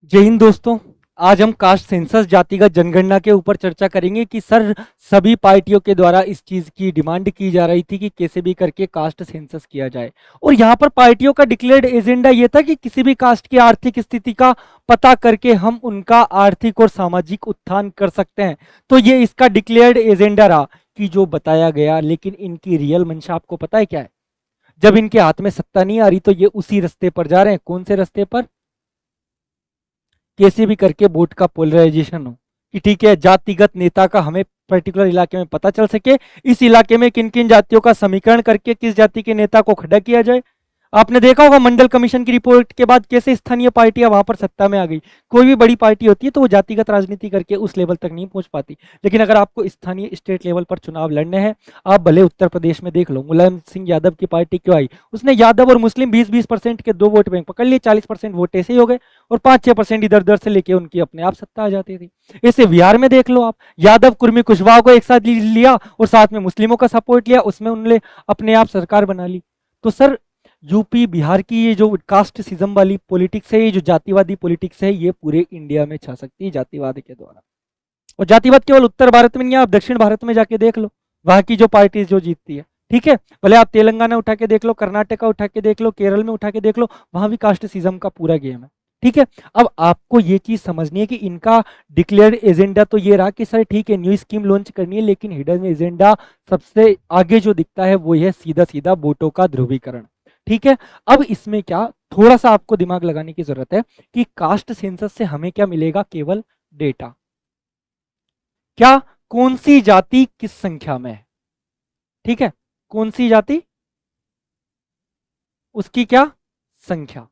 जय हिंद दोस्तों। आज हम कास्ट सेंसस जातिगत जनगणना के ऊपर चर्चा करेंगे कि सर सभी पार्टियों के द्वारा इस चीज की डिमांड की जा रही थी कि कैसे भी करके कास्ट सेंसस किया जाए। और यहाँ पर पार्टियों का डिक्लेयर्ड एजेंडा ये था कि किसी भी कास्ट की आर्थिक स्थिति का पता करके हम उनका आर्थिक और सामाजिक उत्थान कर सकते हैं। तो ये इसका डिक्लेयर्ड एजेंडा रहा कि जो बताया गया, लेकिन इनकी रियल मंशा आपको पता है क्या है? जब इनके हाथ में सत्ता नहीं आ रही तो ये उसी रास्ते पर जा रहे हैं। कौन से रास्ते पर? कैसे भी करके वोट का पोलराइजेशन हो कि ठीक है, जातिगत नेता का हमें पर्टिकुलर इलाके में पता चल सके, इस इलाके में किन किन जातियों का समीकरण करके किस जाति के नेता को खड़ा किया जाए। आपने देखा होगा मंडल कमीशन की रिपोर्ट के बाद कैसे स्थानीय पार्टियां वहां पर सत्ता में आ गई। कोई भी बड़ी पार्टी होती है तो वो जातिगत राजनीति करके उस लेवल तक नहीं पहुंच पाती। लेकिन अगर आपको स्थानीय स्टेट लेवल पर चुनाव लड़ने हैं, आप भले उत्तर प्रदेश में देख लो, मुलायम सिंह यादव की पार्टी क्यों आई? उसने यादव और मुस्लिम 20-20% के दो वोट बैंक पकड़ लिए, 40% वोट ऐसे ही हो गए और 5-6% इधर उधर से लेके उनकी अपने आप सत्ता आ जाती थी। ऐसे बिहार में देख लो आप, यादव कुर्मी कुशवाहा को एक साथ लिया और साथ में मुस्लिमों का सपोर्ट लिया, उसमें उन्होंने अपने आप सरकार बना ली। तो सर यूपी बिहार की ये जो कास्टिज्म वाली पॉलिटिक्स है, ये जो जातिवादी पॉलिटिक्स है, ये पूरे इंडिया में छा सकती है जातिवाद के द्वारा। और जातिवाद केवल उत्तर भारत में नहीं है, आप दक्षिण भारत में जाके देख लो, वहां की जो पार्टी जो जीतती है, ठीक है, भले आप तेलंगाना उठा के देख लो, कर्नाटका उठा के देख लो, केरल में उठा के देख लो, वहां भी कास्टिज्म का पूरा गेम है। ठीक है, अब आपको ये चीज समझनी है कि इनका डिक्लेयर्ड एजेंडा तो ये रहा कि सर ठीक है, न्यू स्कीम लॉन्च करनी है, लेकिन हिडन एजेंडा सबसे आगे जो दिखता है वो है सीधा सीधा वोटों का ध्रुवीकरण। ठीक है, अब इसमें क्या थोड़ा सा आपको दिमाग लगाने की जरूरत है कि कास्ट सेंसस से हमें क्या मिलेगा? केवल डेटा। क्या? कौन सी जाति किस संख्या में है, ठीक है, कौन सी जाति, उसकी क्या संख्या,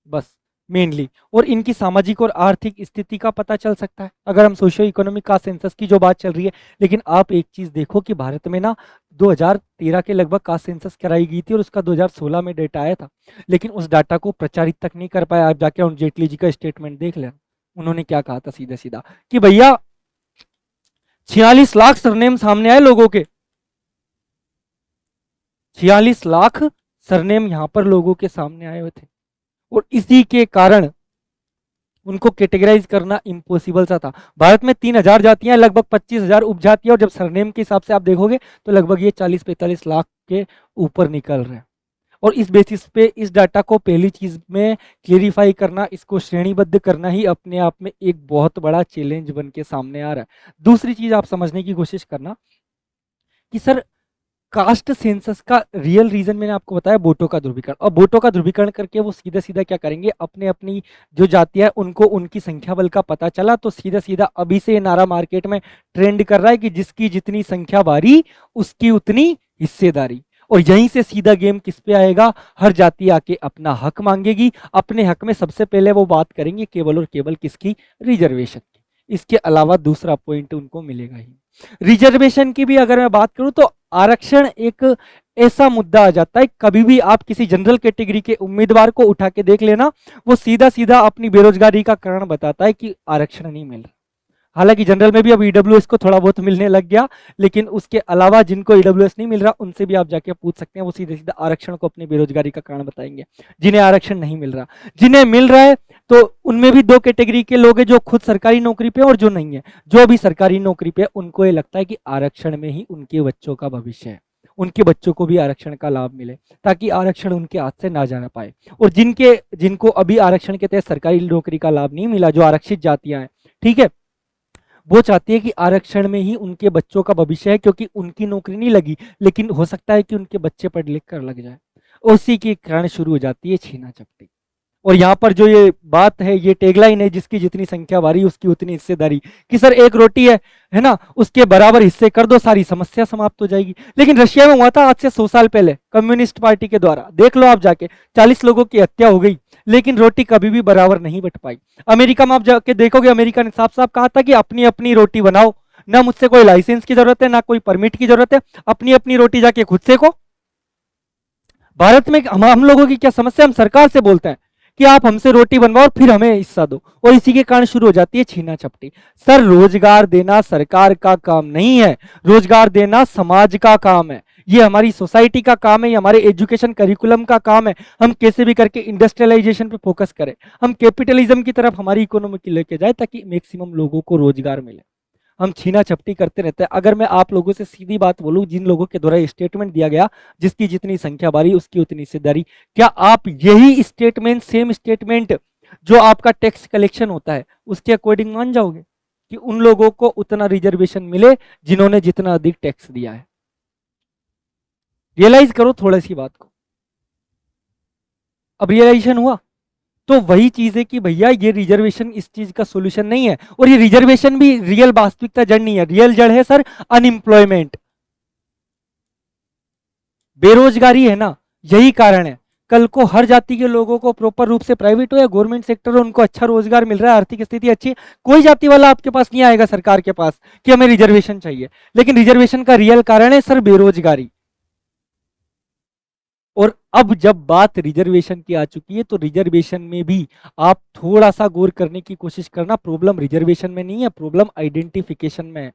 बस मेनली। और इनकी सामाजिक और आर्थिक स्थिति का पता चल सकता है अगर हम सोशियो इकोनॉमिक का सेंसस की जो बात चल रही है। लेकिन आप एक चीज देखो कि भारत में ना 2013 के लगभग का सेंसस कराई गई थी और उसका 2016 में डेटा आया था, लेकिन उस डाटा को प्रचारित तक नहीं कर पाया। आप जाके अरुण जेटली जी का स्टेटमेंट देख लेना, उन्होंने क्या कहा था सीधा सीधा कि भैया 46 लाख सरनेम सामने आए लोगों के, 46 लाख सरनेम यहां पर लोगों के सामने आए हुए थे और इसी के कारण उनको कैटेगराइज करना इम्पॉसिबल सा था। भारत में 3000 जातियां, लगभग 25,000 उपजातियां, और जब सरनेम के हिसाब से आप देखोगे तो लगभग ये 40-45 लाख के ऊपर निकल रहे हैं। और इस बेसिस पे इस डाटा को पहली चीज में क्लेरिफाई करना, इसको श्रेणीबद्ध करना ही अपने आप में एक बहुत बड़ा चैलेंज बन के सामने आ रहा है। दूसरी चीज आप समझने की कोशिश करना कि सर कास्ट सेंसस का रियल रीजन मैंने आपको बताया वोटों का ध्रुवीकरण, और वोटों का ध्रुवीकरण करके वो सीधा सीधा क्या करेंगे, अपने अपनी जो जाति है उनको उनकी संख्या बल का पता चला तो सीधा सीधा अभी से ये नारा मार्केट में ट्रेंड कर रहा है कि जिसकी जितनी संख्या बारी उसकी उतनी हिस्सेदारी। और यहीं से सीधा गेम किस पे आएगा? हर जाति आके अपना हक मांगेगी। अपने हक में सबसे पहले वो बात करेंगे केवल और केवल किसकी? रिजर्वेशन की। इसके अलावा दूसरा पॉइंट उनको मिलेगा ही। रिजर्वेशन की भी अगर मैं बात करूं तो आरक्षण एक ऐसा मुद्दा आ जाता है, कभी भी आप किसी जनरल कैटेगरी के उम्मीदवार को उठा के देख लेना, वो सीधा सीधा अपनी बेरोजगारी का कारण बताता है कि आरक्षण नहीं मिल रहा। हालांकि जनरल में भी अब ईडब्ल्यूएस को थोड़ा बहुत मिलने लग गया, लेकिन उसके अलावा जिनको ईडब्ल्यूएस नहीं मिल रहा उनसे भी आप जाके पूछ सकते हैं, वो सीधे सीधा आरक्षण को अपनी बेरोजगारी का कारण बताएंगे। जिन्हें आरक्षण नहीं मिल रहा, जिन्हें मिल रहा है तो उनमें भी दो कैटेगरी के लोग हैं, जो खुद सरकारी नौकरी पे और जो नहीं है। जो भी सरकारी नौकरी पे, उनको ये लगता है कि आरक्षण में ही उनके बच्चों का भविष्य है, उनके बच्चों को भी आरक्षण का लाभ मिले ताकि आरक्षण उनके हाथ से ना जाना पाए। और जिनको अभी आरक्षण के तहत सरकारी नौकरी का लाभ नहीं मिला, जो आरक्षित जातियां हैं, ठीक है, वो चाहती है कि आरक्षण में ही उनके बच्चों का भविष्य है, क्योंकि उनकी नौकरी नहीं लगी लेकिन हो सकता है कि उनके बच्चे पढ़ लिख कर लग जाए। उसी के कारण शुरू हो जाती है छीना झपटी। और यहाँ पर जो ये बात है, ये टैगलाइन है, जिसकी जितनी संख्या बारी उसकी उतनी हिस्सेदारी, कि सर एक रोटी है ना, उसके बराबर हिस्से कर दो, सारी समस्या समाप्त हो जाएगी। लेकिन रशिया में हुआ था आज से 100 साल पहले, कम्युनिस्ट पार्टी के द्वारा, देख लो आप जाके, 40 लोगों की हत्या हो गई लेकिन रोटी कभी भी बराबर नहीं बट पाई। अमेरिका में आप जाके देखोगे, अमेरिका ने साफ साफ कहा था कि अपनी अपनी रोटी बनाओ, ना मुझसे कोई लाइसेंस की जरूरत है, ना कोई परमिट की जरूरत है, अपनी अपनी रोटी जाके खुद से को। भारत में हम लोगों की क्या समस्या, हम सरकार से बोलते हैं कि आप हमसे रोटी बनवाओ और फिर हमें हिस्सा दो, और इसी के कारण शुरू हो जाती है छीना झपटी। सर रोजगार देना सरकार का काम नहीं है, रोजगार देना समाज का काम है। ये हमारी सोसाइटी का काम है, ये हमारे एजुकेशन करिकुलम का काम है, हम कैसे भी करके इंडस्ट्रियलाइजेशन पे फोकस करें, हम कैपिटलिज्म की तरफ हमारी इकोनॉमी की लेके जाए ताकि मैक्सिमम लोगों को रोजगार मिले। हम छीना झपटी करते रहते हैं। अगर मैं आप लोगों से सीधी बात बोलूं, जिन लोगों के द्वारा स्टेटमेंट दिया गया, जिसकी जितनी संख्या बारी उसकी उतनी हिस्सेदारी, क्या आप यही स्टेटमेंट, सेम स्टेटमेंट जो आपका टैक्स कलेक्शन होता है उसके अकॉर्डिंग मान जाओगे कि उन लोगों को उतना रिजर्वेशन मिले जिन्होंने जितना अधिक टैक्स दिया है? रियलाइज करो थोड़ा सी बात को। अब रियलाइजेशन हुआ? तो वही चीज है कि भैया ये रिजर्वेशन इस चीज का सॉल्यूशन नहीं है, और ये रिजर्वेशन भी रियल वास्तविकता जड़ नहीं है। रियल जड़ है सर अनएम्प्लॉयमेंट, बेरोजगारी है ना, यही कारण है। कल को हर जाति के लोगों को प्रॉपर रूप से प्राइवेट हो या गवर्नमेंट सेक्टर हो, उनको अच्छा रोजगार मिल रहा है, आर्थिक स्थिति अच्छी है, कोई जाति वाला आपके पास नहीं आएगा सरकार के पास कि हमें रिजर्वेशन चाहिए। लेकिन रिजर्वेशन का रियल कारण है सर बेरोजगारी। और अब जब बात रिजर्वेशन की आ चुकी है, तो रिजर्वेशन में भी आप थोड़ा सा गौर करने की कोशिश करना। प्रॉब्लम रिजर्वेशन में नहीं है, प्रॉब्लम आइडेंटिफिकेशन में है।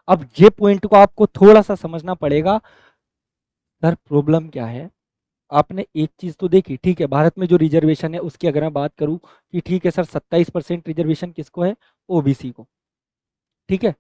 अब ये पॉइंट को आपको थोड़ा सा समझना पड़ेगा। सर प्रॉब्लम क्या है? आपने एक चीज तो देखी, ठीक है, भारत में जो रिजर्वेशन है उसकी अगर मैं बात करूं कि ठीक है सर 27% रिजर्वेशन किसको है? ओबीसी को। ठीक है,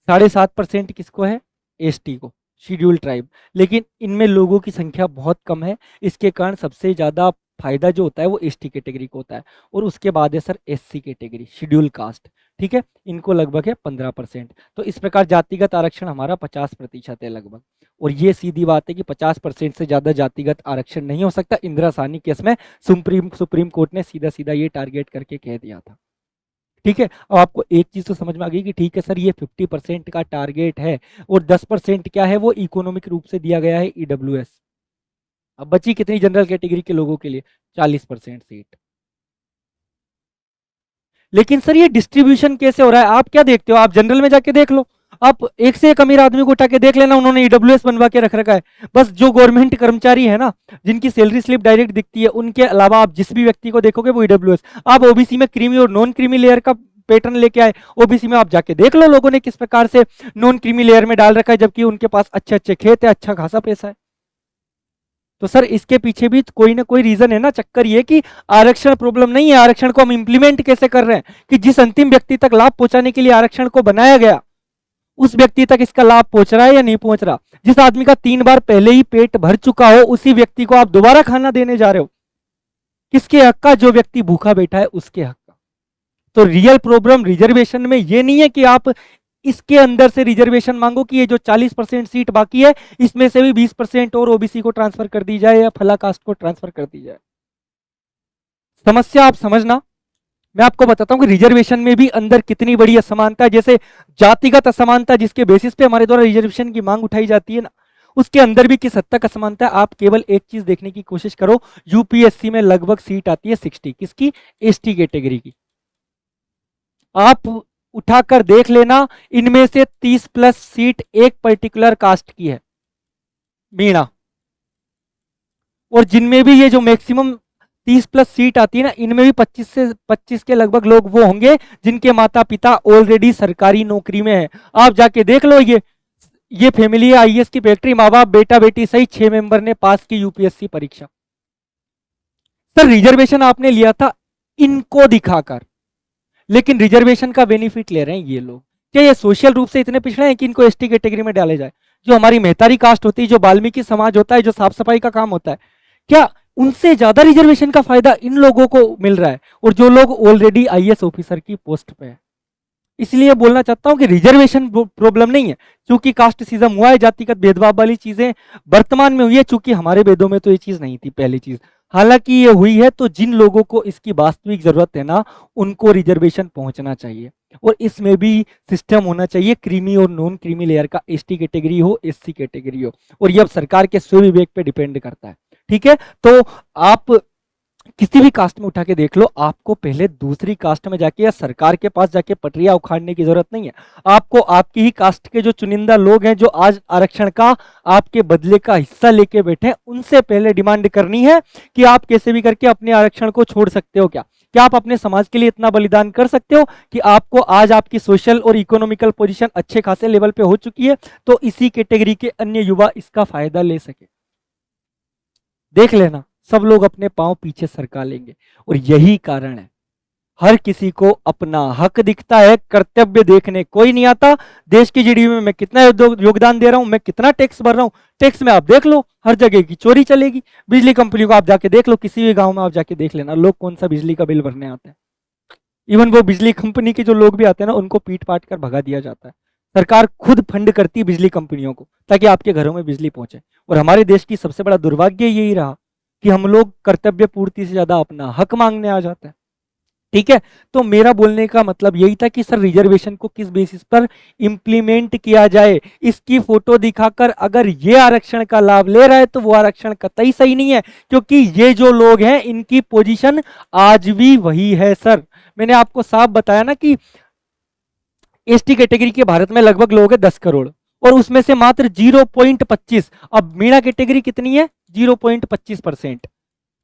7.5% किसको है? एसटी को, शेड्यूल ट्राइब। लेकिन इनमें लोगों की संख्या बहुत कम है, इसके कारण सबसे ज्यादा फायदा जो होता है वो एसटी कैटेगरी को होता है, और उसके बाद है sir SC category, schedule caste. ठीक है, इनको लगभग है 15%। तो इस प्रकार जातिगत आरक्षण हमारा 50% है लगभग। और ये सीधी बात है कि 50% से ज्यादा जातिगत आरक्षण नहीं हो सकता। इंदिरा साहनी केस में सुप्रीम कोर्ट ने सीधा सीधा ये टारगेट करके कह दिया था। ठीक है, अब आपको एक चीज तो समझ में आ गई कि ठीक है सर ये 50% का टारगेट है, और 10% क्या है? वो इकोनॉमिक रूप से दिया गया है, ईडब्ल्यूएस। अब बची कितनी जनरल कैटेगरी के लोगों के लिए? 40% सीट। लेकिन सर ये डिस्ट्रीब्यूशन कैसे हो रहा है? आप क्या देखते हो? आप जनरल में जाके देख लो, आप एक से एक अमीर आदमी को उठा के देख लेना, उन्होंने ईडब्ल्यूएस बनवा के रख रखा है। बस जो गवर्नमेंट कर्मचारी है ना, जिनकी सैलरी स्लिप डायरेक्ट दिखती है, उनके अलावा आप जिस भी व्यक्ति को देखोगे वो ईडब्ल्यूएस। आप ओबीसी में क्रीमी और नॉन क्रीमी लेयर का पैटर्न लेके आए, ओबीसी में आप जाके देख लो लोगों ने किस प्रकार से नॉन क्रीमी लेयर में डाल रखा है, जबकि उनके पास अच्छे अच्छे खेत है, अच्छा खासा पैसा है। तो सर इसके पीछे भी कोई ना कोई रीजन है ना। चक्कर ये कि आरक्षण प्रॉब्लम नहीं है, आरक्षण को हम इंप्लीमेंट कैसे कर रहे हैं, कि जिस अंतिम व्यक्ति तक लाभ पहुंचाने के लिए आरक्षण को बनाया गया, उस व्यक्ति तक इसका लाभ पहुंच रहा है या नहीं पहुंच रहा। जिस आदमी का 3 बार पहले ही पेट भर चुका हो, उसी व्यक्ति को आप दोबारा खाना देने जा रहे हो। किसके हक का? जो व्यक्ति भूखा बैठा है उसके हक का। तो रियल प्रॉब्लम रिजर्वेशन में ये नहीं है कि आप इसके अंदर से रिजर्वेशन मांगो कि ये जो 40% सीट बाकी है इसमें से भी 20% और ओबीसी को ट्रांसफर कर दी जाए या फला कास्ट को ट्रांसफर कर दी जाए। समस्या आप समझना। मैं आपको बताता हूं कि रिजर्वेशन में भी अंदर कितनी बड़ी असमानता है। जैसे जातिगत असमानता जिसके बेसिस पे हमारे द्वारा रिजर्वेशन की मांग उठाई जाती है ना, उसके अंदर भी किस हद तक असमानता है। आप केवल एक चीज देखने की कोशिश करो, यूपीएससी में लगभग सीट आती है 60, किसकी? एसटी कैटेगरी की। आप उठाकर देख लेना, इनमें से 30+ सीट एक पर्टिकुलर कास्ट की है, मीणा। और जिनमें भी ये जो मैक्सिमम 30+ सीट आती है ना, इनमें भी 25 के लगभग लोग वो होंगे जिनके माता पिता ऑलरेडी सरकारी नौकरी में है। आप जाके देख लो, ये फैमिली है आईएएस की फैक्ट्री, माँ बाप बेटा बेटी सही 6 मेंबर ने पास की यूपीएससी परीक्षा। सर रिजर्वेशन आपने लिया था इनको दिखाकर, लेकिन रिजर्वेशन का बेनिफिट ले रहे हैं ये लोग। क्या ये सोशल रूप से इतने पिछड़े हैं कि इनको एसटी कैटेगरी में डाले जाए? जो हमारी मेहतारी कास्ट होती है, जो वाल्मीकि समाज होता है, जो साफ सफाई का काम होता है, क्या उनसे ज्यादा रिजर्वेशन का फायदा इन लोगों को मिल रहा है? और जो लोग ऑलरेडी आईएएस ऑफिसर की पोस्ट पे है। इसलिए बोलना चाहता हूं कि रिजर्वेशन प्रॉब्लम नहीं है, क्योंकि कास्टिज्म हुआ है, जातिगत भेदभाव वाली चीजें वर्तमान में हुई है, चूंकि हमारे वेदों में तो ये चीज नहीं थी पहली चीज। हालांकि ये हुई है, तो जिन लोगों को इसकी वास्तविक जरूरत है ना, उनको रिजर्वेशन पहुंचना चाहिए। और इसमें भी सिस्टम होना चाहिए क्रीमी और नॉन क्रीमी लेयर का, एसटी कैटेगरी हो, एससी कैटेगरी हो। और ये अब सरकार के स्व विवेक पे डिपेंड करता है। ठीक है, तो आप किसी भी कास्ट में उठा के देख लो, आपको पहले दूसरी कास्ट में जाके या सरकार के पास जाके पटरिया उखाड़ने की जरूरत नहीं है। आपको आपकी ही कास्ट के जो चुनिंदा लोग हैं, जो आज आरक्षण का आपके बदले का हिस्सा लेके बैठे हैं, उनसे पहले डिमांड करनी है कि आप कैसे भी करके अपने आरक्षण को छोड़ सकते हो क्या। क्या आप अपने समाज के लिए इतना बलिदान कर सकते हो कि आपको आज आपकी सोशल और इकोनॉमिकल पोजीशन अच्छे खासे लेवल पे हो चुकी है तो इसी कैटेगरी के अन्य युवा इसका फायदा ले सके? देख लेना, सब लोग अपने पांव पीछे सरका लेंगे। और यही कारण है, हर किसी को अपना हक दिखता है, कर्तव्य देखने कोई नहीं आता। देश की जीडीपी में मैं कितना योगदान दे रहा हूं, मैं कितना टैक्स भर रहा हूं, टैक्स में आप देख लो हर जगह की चोरी चलेगी। बिजली कंपनी को आप जाके देख लो, किसी भी गांव में आप जाके देख लेना, लोग कौन सा बिजली का बिल भरने आते हैं। इवन वो बिजली कंपनी के जो लोग भी आते हैं ना, उनको पीट पाट कर भगा दिया जाता है। सरकार खुद फंड करती है बिजली कंपनियों को ताकि आपके घरों में बिजली पहुंचे। और हमारे देश की सबसे बड़ा दुर्भाग्य यही रहा कि हम लोग कर्तव्य पूर्ति से ज्यादा अपना हक मांगने आ जाते हैं। ठीक है, तो मेरा बोलने का मतलब यही था कि सर रिजर्वेशन को किस बेसिस पर इंप्लीमेंट किया जाए, इसकी फोटो दिखाकर अगर ये आरक्षण का लाभ ले रहा है तो वो आरक्षण कतई सही नहीं है, क्योंकि ये जो लोग हैं इनकी पोजीशन आज भी वही है। सर मैंने आपको साफ बताया ना कि एसटी कैटेगरी के भारत में लगभग लोग हैं 10 करोड़ और उसमें से मात्र 0.25, अब मीणा कैटेगरी कितनी है 0.25%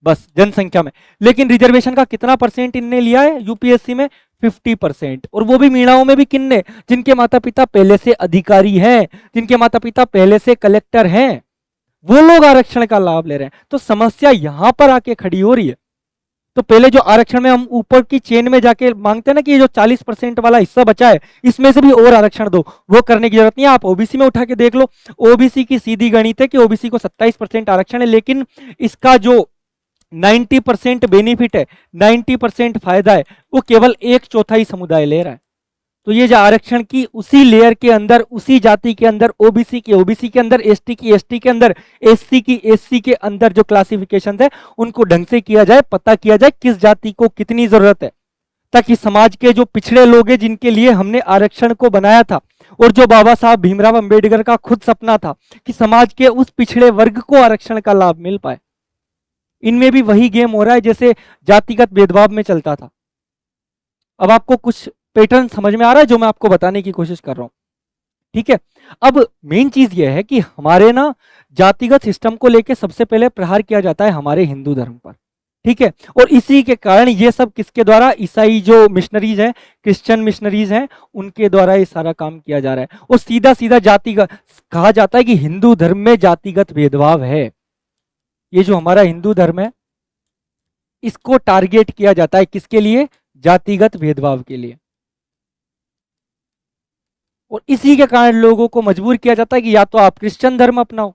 बस जनसंख्या में। लेकिन रिजर्वेशन का कितना परसेंट इनने लिया है यूपीएससी में 50%, और वो भी मीणाओं में भी किन्ने, जिनके माता पिता पहले से अधिकारी हैं, जिनके माता पिता पहले से कलेक्टर हैं, वो लोग आरक्षण का लाभ ले रहे हैं। तो समस्या यहां पर आके खड़ी हो रही है। तो पहले जो आरक्षण में हम ऊपर की चेन में जाके मांगते हैं ना कि ये जो 40% वाला हिस्सा बचा है इसमें से भी और आरक्षण दो, वो करने की जरूरत नहीं है। आप ओबीसी में उठा के देख लो, ओबीसी की सीधी गणित है कि ओबीसी को 27% आरक्षण है, लेकिन इसका जो 90% बेनिफिट है, 90% फायदा है, वो केवल 1/4 समुदाय ले रहा है। तो ये जो आरक्षण की उसी लेयर के अंदर, उसी जाति के अंदर, ओबीसी के अंदर, एसटी की एसटी के अंदर, एससी की एससी के अंदर जो क्लासिफिकेशन है उनको ढंग से किया जाए, पता किया जाए किस जाति को कितनी जरूरत है, ताकि समाज के जो पिछड़े लोग हैं जिनके लिए हमने आरक्षण को बनाया था और जो बाबा साहब भीमराव अंबेडकर का खुद सपना था कि समाज के उस पिछड़े वर्ग को आरक्षण का लाभ मिल पाए, इनमें भी वही गेम हो रहा है जैसे जातिगत भेदभाव में चलता था। अब आपको कुछ पैटर्न समझ में आ रहा है जो मैं आपको बताने की कोशिश कर रहा हूं। ठीक है, अब मेन चीज यह है कि हमारे ना जातिगत सिस्टम को लेकर सबसे पहले प्रहार किया जाता है हमारे हिंदू धर्म पर। ठीक है, और इसी के कारण ये सब किसके द्वारा, ईसाई जो मिशनरीज हैं, क्रिश्चियन मिशनरीज हैं, उनके द्वारा ये सारा काम किया जा रहा है। और सीधा सीधा जातिगत कहा जाता है कि हिंदू धर्म में जातिगत भेदभाव है। ये जो हमारा हिंदू धर्म है इसको टारगेट किया जाता है किसके लिए, जातिगत भेदभाव के लिए। और इसी के कारण लोगों को मजबूर किया जाता है कि या तो आप क्रिश्चियन धर्म अपनाओ,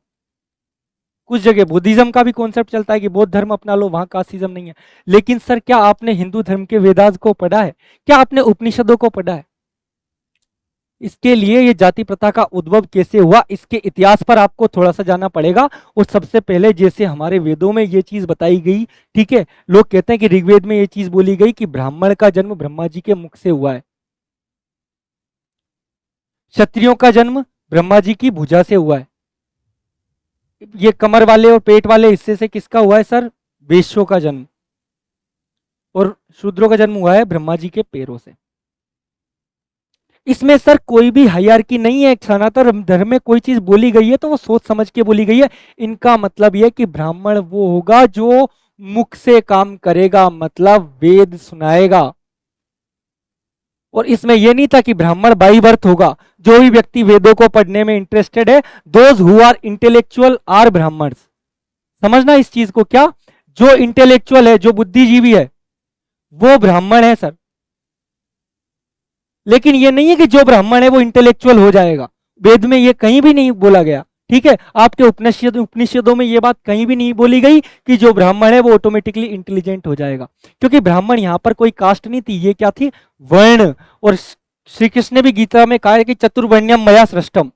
कुछ जगह बुद्धिज्म का भी कॉन्सेप्ट चलता है कि बौद्ध धर्म अपना लो, वहां कास्टिज्म नहीं है। लेकिन सर क्या आपने हिंदू धर्म के वेदास को पढ़ा है, क्या आपने उपनिषदों को पढ़ा है? इसके लिए ये जाति प्रथा का उद्भव कैसे हुआ, इसके इतिहास पर आपको थोड़ा सा जानना पड़ेगा। और सबसे पहले जैसे हमारे वेदों में ये चीज बताई गई, ठीक है, लोग कहते हैं कि ऋग्वेद में ये चीज बोली गई कि ब्राह्मण का जन्म ब्रह्मा जी के मुख से हुआ है, क्षत्रियों का जन्म ब्रह्मा जी की भुजा से हुआ है, ये कमर वाले और पेट वाले हिस्से से किसका हुआ है सर, वैश्यों का जन्म, और शूद्रों का जन्म हुआ है ब्रह्मा जी के पैरों से। इसमें सर कोई भी हायरार्की नहीं है। सनातन धर्म में कोई चीज बोली गई है तो वो सोच समझ के बोली गई है। इनका मतलब यह कि ब्राह्मण वो होगा जो मुख से काम करेगा, मतलब वेद सुनाएगा। और इसमें यह नहीं था कि ब्राह्मण बाई बर्थ होगा। जो भी व्यक्ति वेदों को पढ़ने में इंटरेस्टेड है, those who are intellectual are Brahmins. समझना इस चीज को, क्या जो इंटेलेक्चुअल है, जो बुद्धिजीवी है, वो ब्राह्मण है सर। लेकिन ये नहीं है कि जो ब्राह्मण है वो इंटेलेक्चुअल हो जाएगा, वेद में ये कहीं भी नहीं बोला गया। ठीक है, आपके उपनिषदों में ये बात कहीं भी नहीं बोली गई कि जो ब्राह्मण है वो ऑटोमेटिकली इंटेलिजेंट हो जाएगा, क्योंकि ब्राह्मण यहां पर कोई कास्ट नहीं थी, ये क्या थी, वर्ण। और श्री कृष्ण ने भी गीता में कहा है कि चतुर्वर्ण्यम मया सृष्टम,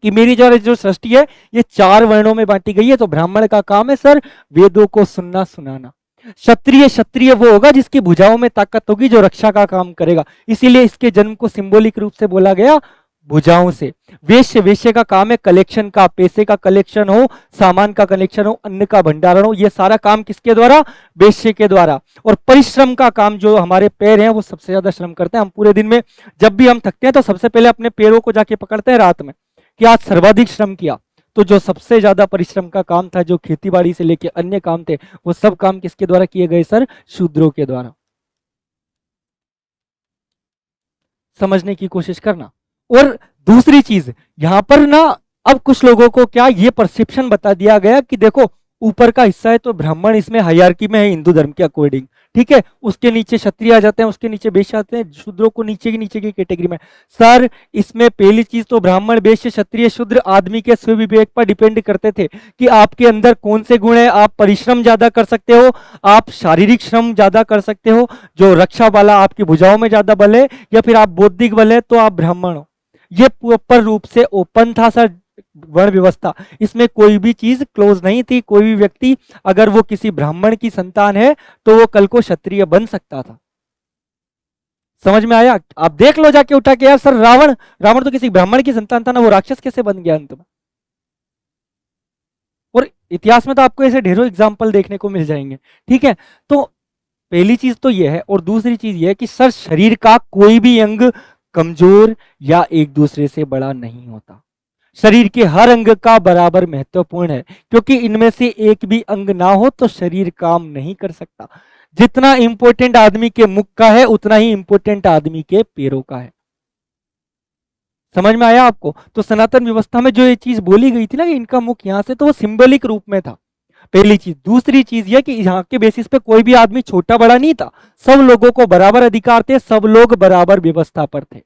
कि मेरी जो सृष्टि है ये 4 वर्णों में बांटी गई है। तो ब्राह्मण का काम है सर वेदों को सुनना सुनाना। क्षत्रिय वो होगा जिसकी भुजाओं में ताकत होगी, जो रक्षा का काम करेगा। इसीलिए इसके जन्म को सिंबॉलिक रूप से बोला गया भुजाओं से। वैश्य का काम है कलेक्शन का, पैसे का कलेक्शन हो, सामान का कलेक्शन हो, अन्न का भंडारण हो, ये सारा काम किसके द्वारा, वैश्य के द्वारा। और परिश्रम का काम, जो हमारे पैर हैं वो सबसे ज्यादा श्रम करते हैं। हम पूरे दिन में जब भी हम थकते हैं तो सबसे पहले अपने पैरों को जाके पकड़ते हैं रात में कि आज सर्वाधिक श्रम किया। तो जो सबसे ज्यादा परिश्रम का काम था, जो खेती बाड़ी से लेके अन्य काम थे, वो सब काम किसके द्वारा किए गए सर, शूद्रों के द्वारा। समझने की कोशिश करना। और दूसरी चीज यहां पर ना, अब कुछ लोगों को क्या ये परसेप्शन बता दिया गया कि देखो ऊपर का हिस्सा है तो ब्राह्मण इसमें हायरार्की में है हिंदू धर्म के अकॉर्डिंग, ठीक है, उसके नीचे क्षत्रिय आ जाते हैं, उसके नीचे वैश्य आते हैं, शूद्रों को नीचे की कैटेगरी में। सर इसमें पहली चीज तो ब्राह्मण वैश्य क्षत्रिय शूद्र आदमी के स्वविवेक पर डिपेंड करते थे कि आपके अंदर कौन से गुण है। आप परिश्रम ज्यादा कर सकते हो, आप शारीरिक श्रम ज्यादा कर सकते हो, जो रक्षा वाला आपकी भुजाओं में ज्यादा बल है, या फिर आप बौद्धिक बल है तो आप ब्राह्मण हो। ये प्रॉपर रूप से ओपन था सर वर्ण व्यवस्था, इसमें कोई भी चीज क्लोज नहीं थी। कोई भी व्यक्ति अगर वो किसी ब्राह्मण की संतान है तो वो कल को क्षत्रिय बन सकता था। समझ में आया? आप देख लो जाके उठा के, यार सर रावण रावण तो किसी ब्राह्मण की संतान था ना, वो राक्षस कैसे बन गया अंत में? और इतिहास में तो आपको ऐसे ढेरों एग्जाम्पल देखने को मिल जाएंगे, ठीक है। तो पहली चीज तो यह है, और दूसरी चीज यह है कि सर शरीर का कोई भी अंग कमजोर या एक दूसरे से बड़ा नहीं होता। शरीर के हर अंग का बराबर महत्वपूर्ण है, क्योंकि इनमें से एक भी अंग ना हो तो शरीर काम नहीं कर सकता। जितना इंपॉर्टेंट आदमी के मुख का है उतना ही इंपॉर्टेंट आदमी के पैरों का है। समझ में आया आपको? तो सनातन व्यवस्था में जो ये चीज बोली गई थी ना कि इनका मुख यहां से, तो वो सिंबलिक रूप में था, पहली चीज। दूसरी चीज यह कि यहाँ के बेसिस पे कोई भी आदमी छोटा बड़ा नहीं था, सब लोगों को बराबर अधिकार थे, सब लोग बराबर व्यवस्था पर थे,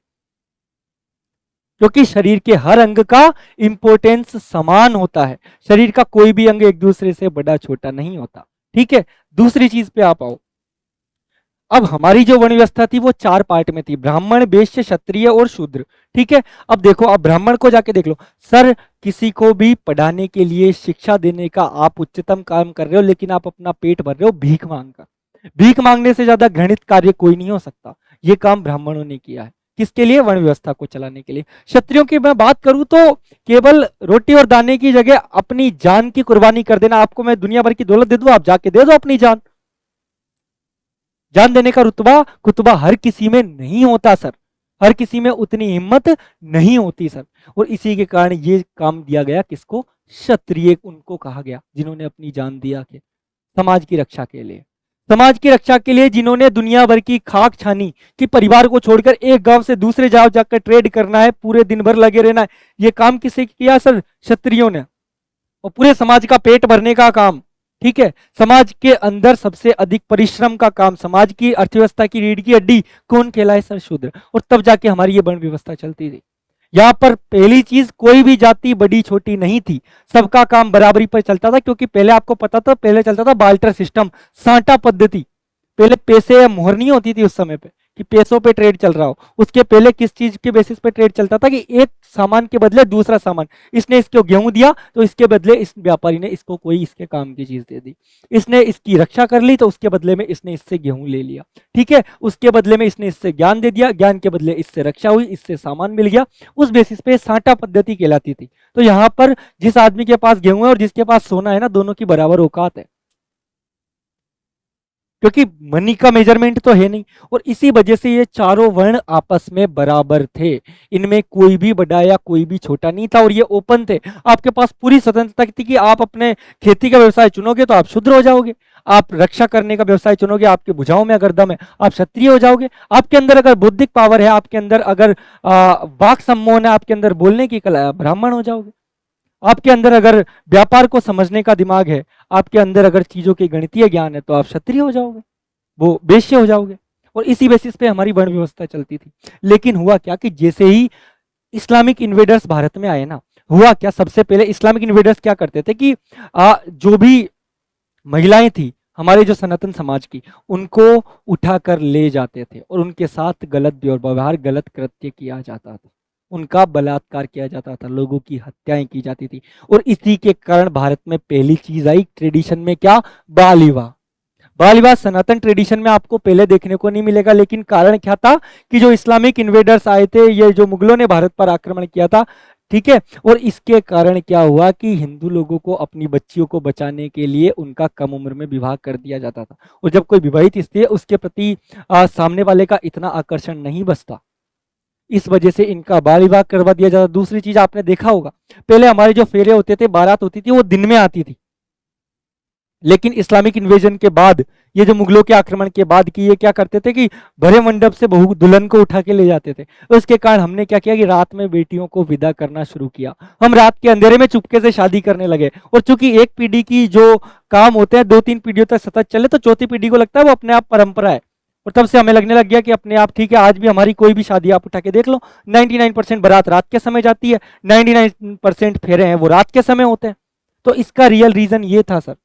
क्योंकि शरीर के हर अंग का इंपॉर्टेंस समान होता है। शरीर का कोई भी अंग एक दूसरे से बड़ा छोटा नहीं होता, ठीक है। दूसरी चीज पे आप आओ। अब हमारी जो वर्ण व्यवस्था थी वो 4 पार्ट में थी, ब्राह्मण वैश्य क्षत्रिय और शूद्र, ठीक है। अब देखो, अब ब्राह्मण को जाके देख लो सर, किसी को भी पढ़ाने के लिए शिक्षा देने का आप उच्चतम काम कर रहे हो, लेकिन आप अपना पेट भर रहे हो भीख मांग कर। भीख मांगने से ज्यादा घृणित कार्य कोई नहीं हो सकता। ये काम ब्राह्मणों ने किया है, किसके लिए? वर्ण व्यवस्था को चलाने के लिए। क्षत्रियों की मैं बात करूं तो केवल रोटी और दाने की जगह अपनी जान की कुर्बानी कर देना। आपको मैं दुनिया भर की दौलत दे दूं, आप जाके दे दो अपनी जान। जान देने का रुतबा कुतबा हर किसी में नहीं होता सर, हर किसी में उतनी हिम्मत नहीं होती सर। और इसी के कारण ये काम दिया गया किसको? क्षत्रिय उनको कहा गया जिन्होंने अपनी जान दिया के समाज की रक्षा के लिए। समाज की रक्षा के लिए जिन्होंने दुनिया भर की खाक छानी कि परिवार को छोड़कर एक गांव से दूसरे गांव जाकर ट्रेड करना है, पूरे दिन भर लगे रहना है, ये काम किसे किया सर? क्षत्रियों ने। और पूरे समाज का पेट भरने का काम, ठीक है। समाज के अंदर सबसे अधिक परिश्रम का काम, समाज की अर्थव्यवस्था की रीढ़ की हड्डी कौन कहलाए सर? शूद्र। और तब जाके हमारी ये वर्ण व्यवस्था चलती थी। यहां पर पहली चीज, कोई भी जाति बड़ी छोटी नहीं थी, सबका काम बराबरी पर चलता था। क्योंकि पहले आपको पता था, पहले चलता था बाल्टर सिस्टम, सांटा पद्धति। पहले पैसे या मोहर नहीं होती थी उस समय पे कि पैसों पे ट्रेड चल रहा हो। उसके पहले किस चीज के बेसिस पे ट्रेड चलता था कि एक सामान के बदले दूसरा सामान, इसने इसको गेहूं दिया तो इसके बदले इस व्यापारी ने इसको कोई इसके काम की चीज दे दी, इसने इसकी रक्षा कर ली तो उसके बदले में इसने इससे गेहूं ले लिया, ठीक है। उसके बदले में इसने इससे ज्ञान दे दिया, ज्ञान के बदले इससे रक्षा हुई, इससे सामान मिल गया। उस बेसिस पे सांटा पद्धति कहलाती थी। तो यहाँ पर जिस आदमी के पास गेहूं है और जिसके पास सोना है ना, दोनों की बराबर औकात है, क्योंकि मनी का मेजरमेंट तो है नहीं। और इसी वजह से ये चारों वर्ण आपस में बराबर थे, इनमें कोई भी बड़ा या कोई भी छोटा नहीं था। और ये ओपन थे, आपके पास पूरी स्वतंत्रता थी कि आप अपने खेती का व्यवसाय चुनोगे तो आप शूद्र हो जाओगे, आप रक्षा करने का व्यवसाय चुनोगे, आपके भुजाओं में अगर दम है आप क्षत्रिय हो जाओगे, आपके अंदर अगर बौद्धिक पावर है, आपके अंदर अगर वाक सम्मोहन है, आपके अंदर बोलने की कला है, ब्राह्मण हो जाओगे। आपके अंदर अगर व्यापार को समझने का दिमाग है, आपके अंदर अगर चीजों के गणितीय ज्ञान है, तो आप क्षत्रिय हो जाओगे, वो वैश्य हो जाओगे। और इसी बेसिस पे हमारी वर्ण व्यवस्था चलती थी। लेकिन हुआ क्या कि जैसे ही इस्लामिक इन्वेडर्स भारत में आए ना, हुआ क्या, सबसे पहले इस्लामिक इन्वेडर्स क्या करते थे कि जो भी महिलाएं थी हमारे जो सनातन समाज की, उनको उठाकर ले जाते थे और उनके साथ गलत व्यवहार, गलत कृत्य किया जाता था, उनका बलात्कार किया जाता था, लोगों की हत्याएं की जाती थी। और इसी के कारण भारत में पहली चीज आई ट्रेडिशन में, क्या? बाल विवाह। बाल विवाह सनातन ट्रेडिशन में आपको पहले देखने को नहीं मिलेगा, लेकिन कारण क्या था कि जो इस्लामिक इन्वेडर्स आए थे, ये जो मुगलों ने भारत पर आक्रमण किया था, ठीक है, और इसके कारण क्या हुआ कि हिंदू लोगों को अपनी बच्चियों को बचाने के लिए उनका कम उम्र में विवाह कर दिया जाता था। और जब कोई विवाहित स्त्री है उसके प्रति सामने वाले का इतना आकर्षण नहीं बसता, इस वजह से इनका बाल विवाह करवा दिया जाता। दूसरी चीज आपने देखा होगा, पहले हमारे जो फेरे होते थे, बारात होती थी, वो दिन में आती थी, लेकिन इस्लामिक इन्वेजन के बाद, ये जो मुगलों के आक्रमण के बाद की, ये क्या करते थे कि भरे मंडप से बहू दुल्हन को उठा के ले जाते थे। उसके कारण हमने क्या किया कि रात में बेटियों को विदा करना शुरू किया। हम रात के अंधेरे में चुपके से शादी करने लगे। और चूंकि एक पीढ़ी की जो काम होते हैं 2-3 पीढ़ियों तक सतत चले, तो चौथी पीढ़ी को लगता है वो अपने आप परंपरा है। और तब से हमें लगने लग गया कि अपने आप ठीक है। आज भी हमारी कोई भी शादी आप उठा के देख लो, 99% बारात रात के समय जाती है, 99% फेरे हैं वो रात के समय होते हैं। तो इसका रियल रीजन ये था सर,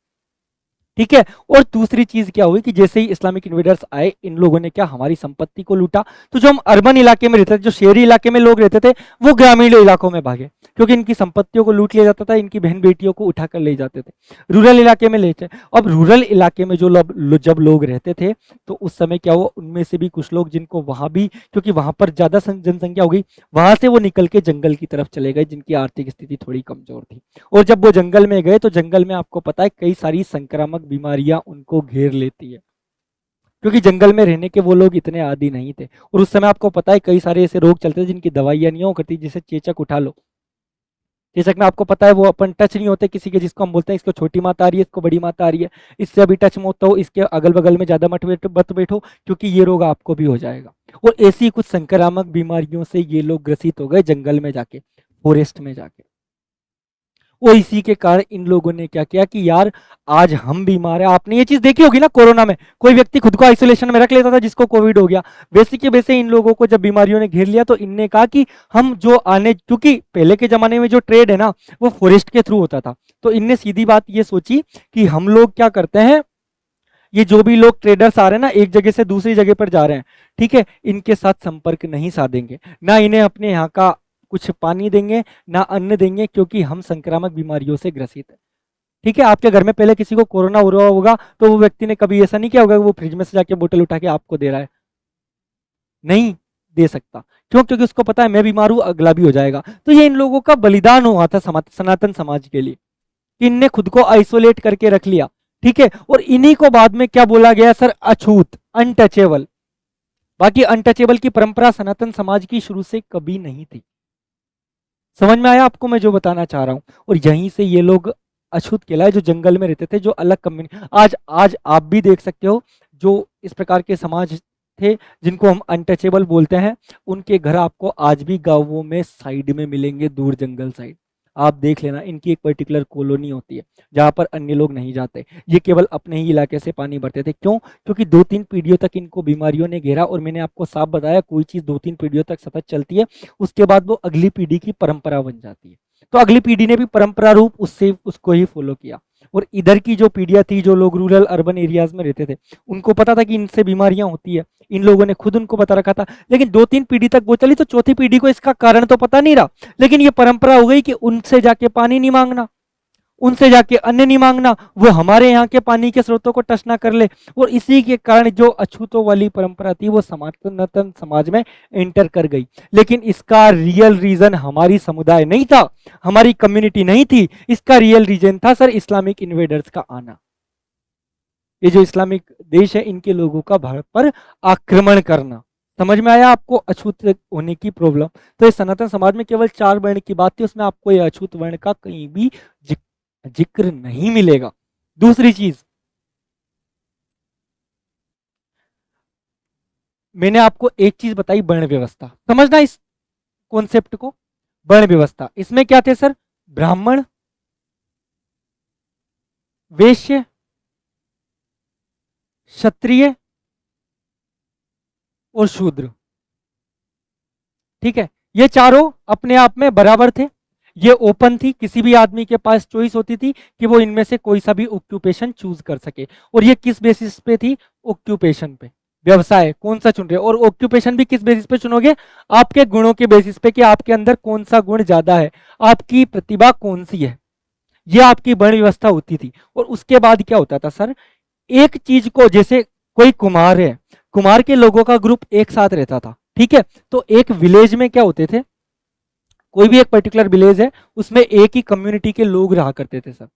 ठीक है। और दूसरी चीज क्या हुई कि जैसे ही इस्लामिक इन्वेडर्स आए, इन लोगों ने क्या हमारी संपत्ति को लूटा। तो जो हम अर्बन इलाके में रहते थे, जो शहरी इलाके में लोग रहते थे, वो ग्रामीण इलाकों में भागे, क्योंकि इनकी संपत्तियों को लूट लिया जाता था, इनकी बहन बेटियों को उठाकर ले जाते थे, रूरल इलाके में लेते। अब रूरल इलाके में जब लोग रहते थे, तो उस समय क्या हुआ, उनमें से भी कुछ लोग जिनको वहां भी, क्योंकि वहां पर ज्यादा जनसंख्या हो गई, वहां से वो निकल के जंगल की तरफ चले गए, जिनकी आर्थिक स्थिति थोड़ी कमजोर थी। और जब वो जंगल में गए, तो जंगल में आपको पता है कई सारी संक्रामक बीमारियां उनको घेर लेती है, क्योंकि जंगल में रहने के वो लोग इतने आदी नहीं थे। और उस समय आपको पता है कई सारे ऐसे रोग चलते थे जिनकी दवाइयां नहीं हो करती, जैसे चेचक उठा लो। चेचक में आपको पता है वो अपन टच नहीं होते किसी के, जिसको हम बोलते हैं इसको छोटी माता आ रही है, इसको बड़ी माता आ रही है, इससे अभी टच मत हो, इसके अगल बगल में ज्यादा मत बैठो, क्योंकि ये रोग आपको भी हो जाएगा। और ऐसी कुछ संक्रामक बीमारियों से ये लोग ग्रसित हो गए जंगल में जाके, फॉरेस्ट में जाके। वो इसी के कारण इन लोगों ने क्या किया कि यार आज हम बीमार है। आपने ये चीज देखी होगी ना, कोरोना में कोई व्यक्ति खुद को आइसोलेशन में रख लेता था जिसको कोविड हो गया। वैसे के वैसे इन लोगों को जब बीमारियों ने घेर लिया, तो इनने कहा कि हम जो आने, क्योंकि पहले के जमाने में जो ट्रेड है ना वो फॉरेस्ट के थ्रू होता था, तो इनने सीधी बात ये सोची कि हम लोग क्या करते हैं, ये जो भी लोग ट्रेडर्स आ रहे हैं ना, एक जगह से दूसरी जगह पर जा रहे हैं, ठीक है, इनके साथ संपर्क नहीं साधेंगे, ना इन्हें अपने यहाँ का कुछ पानी देंगे, ना अन्न देंगे, क्योंकि हम संक्रामक बीमारियों से ग्रसित है। ठीक है, आपके घर में पहले किसी को कोरोना हो रहा होगा, तो वो व्यक्ति ने कभी ऐसा नहीं किया होगा कि वो फ्रिज में से जाके बोतल उठा के आपको दे रहा है, नहीं दे सकता। क्यों? क्योंकि उसको पता है मैं बीमार हूं, अगला भी हो जाएगा। तो ये इन लोगों का बलिदान हुआ था सनातन समाज के लिए, कि इनने खुद को आइसोलेट करके रख लिया, ठीक है। और इन्हीं को बाद में क्या बोला गया सर, अछूत, अनटचेबल। बाकी अनटचेबल की परंपरा सनातन समाज की शुरू से कभी नहीं थी। समझ में आया आपको मैं जो बताना चाह रहा हूं? और यहीं से ये लोग अछूत कहलाए, जो जंगल में रहते थे, जो अलग कम्युनिटी। आज आज आप भी देख सकते हो, जो इस प्रकार के समाज थे जिनको हम अनटचेबल बोलते हैं, उनके घर आपको आज भी गांवों में साइड में मिलेंगे, दूर जंगल साइड। आप देख लेना, इनकी एक पर्टिकुलर कॉलोनी होती है जहां पर अन्य लोग नहीं जाते। ये केवल अपने ही इलाके से पानी भरते थे। क्यों? क्योंकि 2-3 पीढ़ियों तक इनको बीमारियों ने घेरा। और मैंने आपको साफ बताया, कोई चीज 2-3 पीढ़ियों तक सतत चलती है, उसके बाद वो अगली पीढ़ी की परंपरा बन जाती है। तो अगली पीढ़ी ने भी परंपरा रूप उससे उसको ही फॉलो किया। और इधर की जो पीढ़ियां थी, जो लोग रूरल अर्बन एरियाज में रहते थे, उनको पता था कि इनसे बीमारियां होती है, इन लोगों ने खुद उनको बता रखा था। लेकिन 2-3 पीढ़ी तक वो चली, तो चौथी पीढ़ी को इसका कारण तो पता नहीं रहा, लेकिन ये परंपरा हो गई कि उनसे जाके पानी नहीं मांगना, उनसे जाके अन्न नहीं मांगना, वो हमारे यहाँ के पानी के स्रोतों को टच ना कर ले। और इसी के कारण जो अछूतों वाली परंपरा थी वो सनातन समाज में एंटर कर गई। लेकिन इसका रियल रीजन हमारी समुदाय नहीं था, हमारी कम्युनिटी नहीं थी। इसका रियल रीजन था सर इस्लामिक इन्वेडर्स का आना। ये जो इस्लामिक देश है, इनके लोगों का भारत पर आक्रमण करना। समझ में आया आपको अछूत होने की प्रॉब्लम? तो इस सनातन समाज में केवल 4 वर्ण की बात थी, उसमें आपको ये अछूत वर्ण का कहीं भी जिक्र नहीं मिलेगा। दूसरी चीज, मैंने आपको एक चीज बताई, वर्ण व्यवस्था। समझना इस कॉन्सेप्ट को। वर्ण व्यवस्था, इसमें क्या थे सर, ब्राह्मण, वैश्य, क्षत्रिय और शूद्र। ठीक है, ये चारों अपने आप में बराबर थे। ये ओपन थी, किसी भी आदमी के पास चॉइस होती थी कि वो इनमें से कोई सा भी ऑक्यूपेशन चूज कर सके। और ये किस बेसिस पे थी? ऑक्यूपेशन पे, व्यवसाय कौन सा चुन रहे हो। और ऑक्यूपेशन भी किस बेसिस पे चुनोगे? आपके गुणों के बेसिस पे, कि आपके अंदर कौन सा गुण ज्यादा है, आपकी प्रतिभा कौन सी है। ये आपकी वर्ण व्यवस्था होती थी। और उसके बाद क्या होता था सर, एक चीज को, जैसे कोई कुम्हार है, कुम्हार के लोगों का ग्रुप एक साथ रहता था, ठीक है। तो एक विलेज में क्या होते थे, कोई भी एक पर्टिकुलर विलेज है, उसमें एक ही कम्युनिटी के लोग रहा करते थे सर,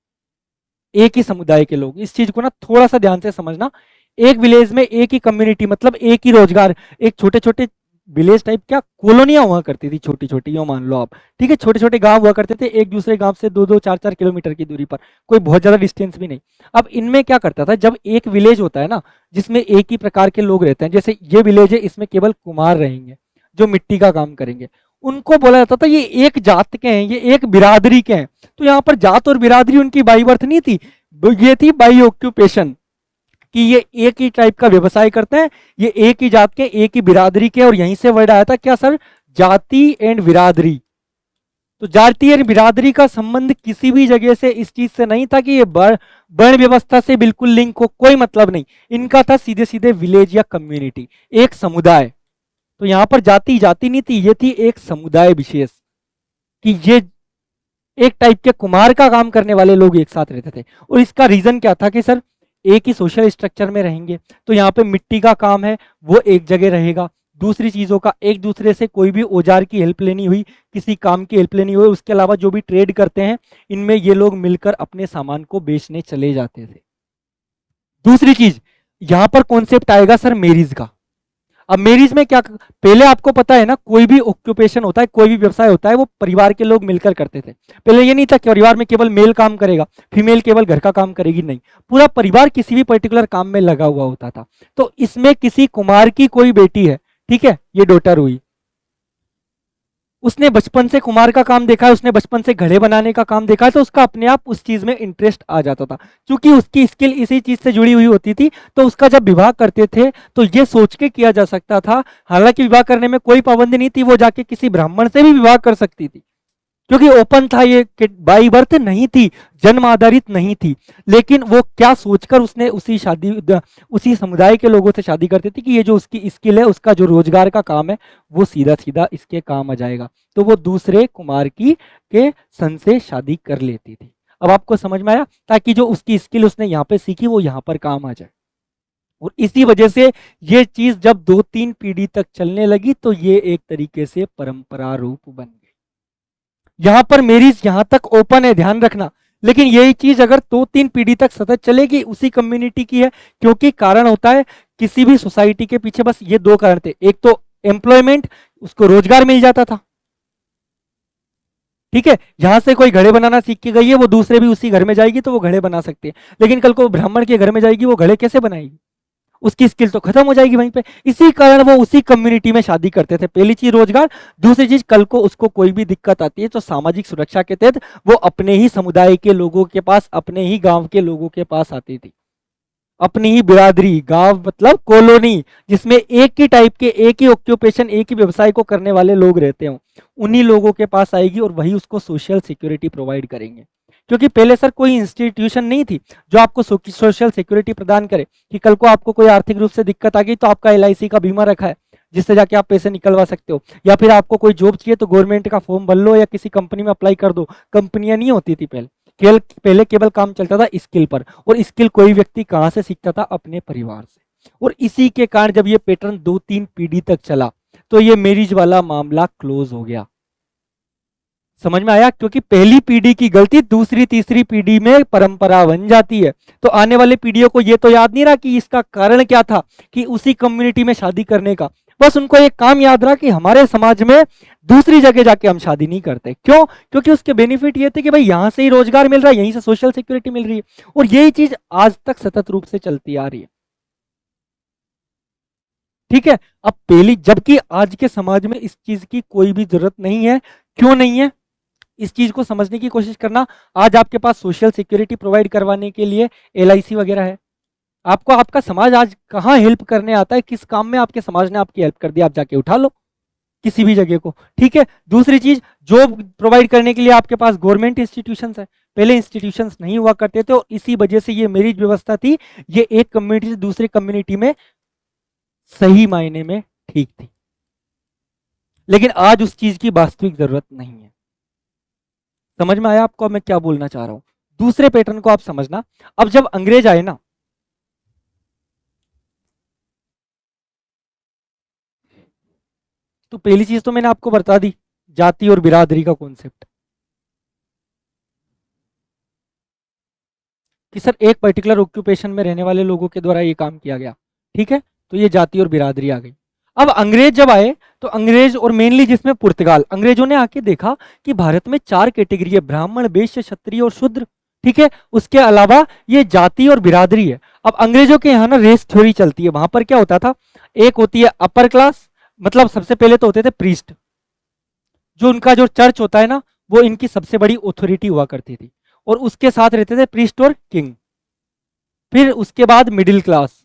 एक ही समुदाय के लोग। इस चीज को ना थोड़ा सा ध्यान से समझना। एक विलेज में एक ही कम्युनिटी, मतलब एक ही रोजगार, एक छोटे छोटे विलेज टाइप क्या कॉलोनियां हुआ करती थी छोटी छोटी, यो मान लो आप। ठीक है, छोटे छोटे गांव हुआ करते थे एक दूसरे गांव से 2-2 4-4 किलोमीटर की दूरी पर, कोई बहुत ज्यादा डिस्टेंस भी नहीं। अब इनमें क्या करता था, जब एक विलेज होता है ना जिसमें एक ही प्रकार के लोग रहते हैं, जैसे ये विलेज है इसमें केवल कुम्हार रहेंगे जो मिट्टी का काम करेंगे, उनको बोला जाता था ये एक जात के हैं, ये एक बिरादरी के हैं। तो यहाँ पर जात और बिरादरी उनकी बाई बर्थ नहीं थी, ये थी बाई ऑक्यूपेशन, कि ये एक ही टाइप का व्यवसाय करते हैं, ये एक ही जात के एक ही बिरादरी के। और यहीं से वर्ड आया था क्या सर, जाति एंड बिरादरी। तो जाति एंड बिरादरी का संबंध किसी भी जगह से इस चीज से नहीं था कि ये वर्ण व्यवस्था से बिल्कुल लिंक हो, कोई मतलब नहीं। इनका था सीधे सीधे विलेज या कम्युनिटी, एक समुदाय। तो यहां पर जाति जाति नहीं थी, ये थी एक समुदाय विशेष, कि ये एक टाइप के कुम्हार का काम करने वाले लोग एक साथ रहते थे। और इसका रीजन क्या था कि सर एक ही सोशल स्ट्रक्चर में रहेंगे, तो यहाँ पे मिट्टी का काम है वो एक जगह रहेगा। दूसरी चीजों का एक दूसरे से कोई भी औजार की हेल्प लेनी हुई, किसी काम की हेल्प लेनी हुई, उसके अलावा जो भी ट्रेड करते हैं इनमें ये लोग मिलकर अपने सामान को बेचने चले जाते थे। दूसरी चीज यहां पर कॉन्सेप्ट आएगा सर मैरिज का। अब मैरिज में क्या, पहले आपको पता है ना कोई भी ऑक्यूपेशन होता है, कोई भी व्यवसाय होता है, वो परिवार के लोग मिलकर करते थे। पहले ये नहीं था कि परिवार में केवल मेल काम करेगा, फीमेल केवल घर का काम करेगी, नहीं, पूरा परिवार किसी भी पर्टिकुलर काम में लगा हुआ होता था। तो इसमें किसी कुमार की कोई बेटी है, ठीक है, ये डॉटर हुई, उसने बचपन से कुमार का काम देखा है, उसने बचपन से घड़े बनाने का काम देखा है, तो उसका अपने आप उस चीज में इंटरेस्ट आ जाता था। क्योंकि उसकी स्किल इसी चीज से जुड़ी हुई होती थी, तो उसका जब विवाह करते थे तो ये सोच के किया जा सकता था, हालांकि विवाह करने में कोई पाबंदी नहीं थी, वो जाके किसी ब्राह्मण से भी विवाह कर सकती थी, क्योंकि ओपन था ये, बाई बर्थ नहीं थी, जन्म आधारित नहीं थी। लेकिन वो क्या सोचकर उसने उसी समुदाय के लोगों से शादी करती थी कि ये जो उसकी स्किल है, उसका जो रोजगार का काम है, वो सीधा सीधा इसके काम आ जाएगा। तो वो दूसरे कुमार की के सन से शादी कर लेती थी। अब आपको समझ में आया, ताकि जो उसकी स्किल उसने यहाँ पे सीखी वो यहाँ पर काम आ जाए। और इसी वजह से ये चीज जब 2-3 पीढ़ी तक चलने लगी तो ये एक तरीके से परंपरा रूप बन गई। यहां पर मैरिज यहां तक ओपन है, ध्यान रखना, लेकिन यही चीज अगर 2-3 पीढ़ी तक सतत चलेगी, उसी कम्युनिटी की है। क्योंकि कारण होता है किसी भी सोसाइटी के पीछे बस ये दो कारण थे, एक तो एम्प्लॉयमेंट, उसको रोजगार मिल जाता था, ठीक है, यहां से कोई घड़े बनाना सीख के गई है, वो दूसरे भी उसी घर में जाएगी तो वो घड़े बना सकते हैं। लेकिन कल को ब्राह्मण के घर में जाएगी, वो घड़े कैसे बनाएगी, उसकी स्किल तो खत्म हो जाएगी वहीं पे। इसी कारण वो उसी कम्युनिटी में शादी करते थे। पहली चीज रोजगार, दूसरी चीज कल को उसको कोई भी दिक्कत आती है तो सामाजिक सुरक्षा के तहत वो अपने ही समुदाय के लोगों के पास, अपने ही गांव के लोगों के पास आती थी। अपनी ही बिरादरी, गांव मतलब कॉलोनी, जिसमें एक ही टाइप के, एक ही ऑक्यूपेशन, एक ही व्यवसाय को करने वाले लोग रहते हो, उन्हीं लोगों के पास आएगी और वही उसको सोशल सिक्योरिटी प्रोवाइड करेंगे। क्योंकि पहले सर कोई इंस्टीट्यूशन नहीं थी जो आपको सोशल सिक्योरिटी प्रदान करे, कि कल को आपको कोई आर्थिक रूप से दिक्कत आ गई तो आपका LIC का बीमा रखा है जिससे जाके आप पैसे निकलवा सकते हो, या फिर आपको कोई जॉब चाहिए तो गवर्नमेंट का फॉर्म भर लो या किसी कंपनी में अप्लाई कर दो। कंपनियां नहीं होती थी पहले केवल काम चलता था स्किल पर, और स्किल कोई व्यक्ति कहां से सीखता था, अपने परिवार से। और इसी के कारण जब ये पैटर्न 2-3 पीढ़ी तक चला तो ये मैरिज वाला मामला क्लोज हो गया। समझ में आया, क्योंकि पहली पीढ़ी की गलती दूसरी तीसरी पीढ़ी में परंपरा बन जाती है, तो आने वाली पीढ़ियों को ये तो याद नहीं रहा कि इसका कारण क्या था, कि उसी कम्युनिटी में शादी करने का। बस उनको एक काम याद रहा कि हमारे समाज में दूसरी जगह जाके हम शादी नहीं करते। क्यों? क्योंकि उसके बेनिफिट ये थे कि भाई यहां से ही रोजगार मिल रहा है, यहीं से सोशल सिक्योरिटी मिल रही है। और यही चीज आज तक सतत रूप से चलती आ रही है, ठीक है। अब पहली, जबकि आज के समाज में इस चीज की कोई भी जरूरत नहीं है। क्यों नहीं है, इस चीज को समझने की कोशिश करना। आज आपके पास सोशल सिक्योरिटी प्रोवाइड करवाने के लिए LIC वगैरह है। आपको आपका समाज आज कहाँ हेल्प करने आता है, किस काम में आपके समाज ने आपकी हेल्प कर दी, आप जाके उठा लो किसी भी जगह को, ठीक है। दूसरी चीज, जॉब प्रोवाइड करने के लिए आपके पास गवर्नमेंट इंस्टीट्यूशंस है। पहले इंस्टीट्यूशंस नहीं हुआ करते थे, और इसी वजह से ये मैरिज व्यवस्था थी, ये एक कम्युनिटी से दूसरी कम्युनिटी में सही मायने में ठीक थी। लेकिन आज उस चीज की वास्तविक जरूरत नहीं है। समझ में आया आपको मैं क्या बोलना चाह रहा हूं? दूसरे पैटर्न को आप समझना। अब जब अंग्रेज आए ना, तो पहली चीज तो मैंने आपको बता दी, जाति और बिरादरी का कॉन्सेप्ट, कि सर एक पर्टिकुलर ऑक्यूपेशन में रहने वाले लोगों के द्वारा ये काम किया गया, ठीक है। तो ये जाति और बिरादरी आ गई। अब अंग्रेज जब आए तो अंग्रेज और मेनली जिसमें पुर्तगाल, अंग्रेजों ने आके देखा कि भारत में 4 कैटेगरी है, ब्राह्मण, वैश्य, क्षत्रिय और शूद्र। ठीक है, उसके अलावा ये जाति और बिरादरी है। अब अंग्रेजों के यहाँ ना रेस थ्योरी चलती है। वहां पर क्या होता था, एक होती है अपर क्लास, मतलब सबसे पहले तो होते थे प्रीस्ट, जो उनका जो चर्च होता है ना, वो इनकी सबसे बड़ी ऑथोरिटी हुआ करती थी, और उसके साथ रहते थे प्रीस्ट और किंग। फिर उसके बाद मिडिल क्लास,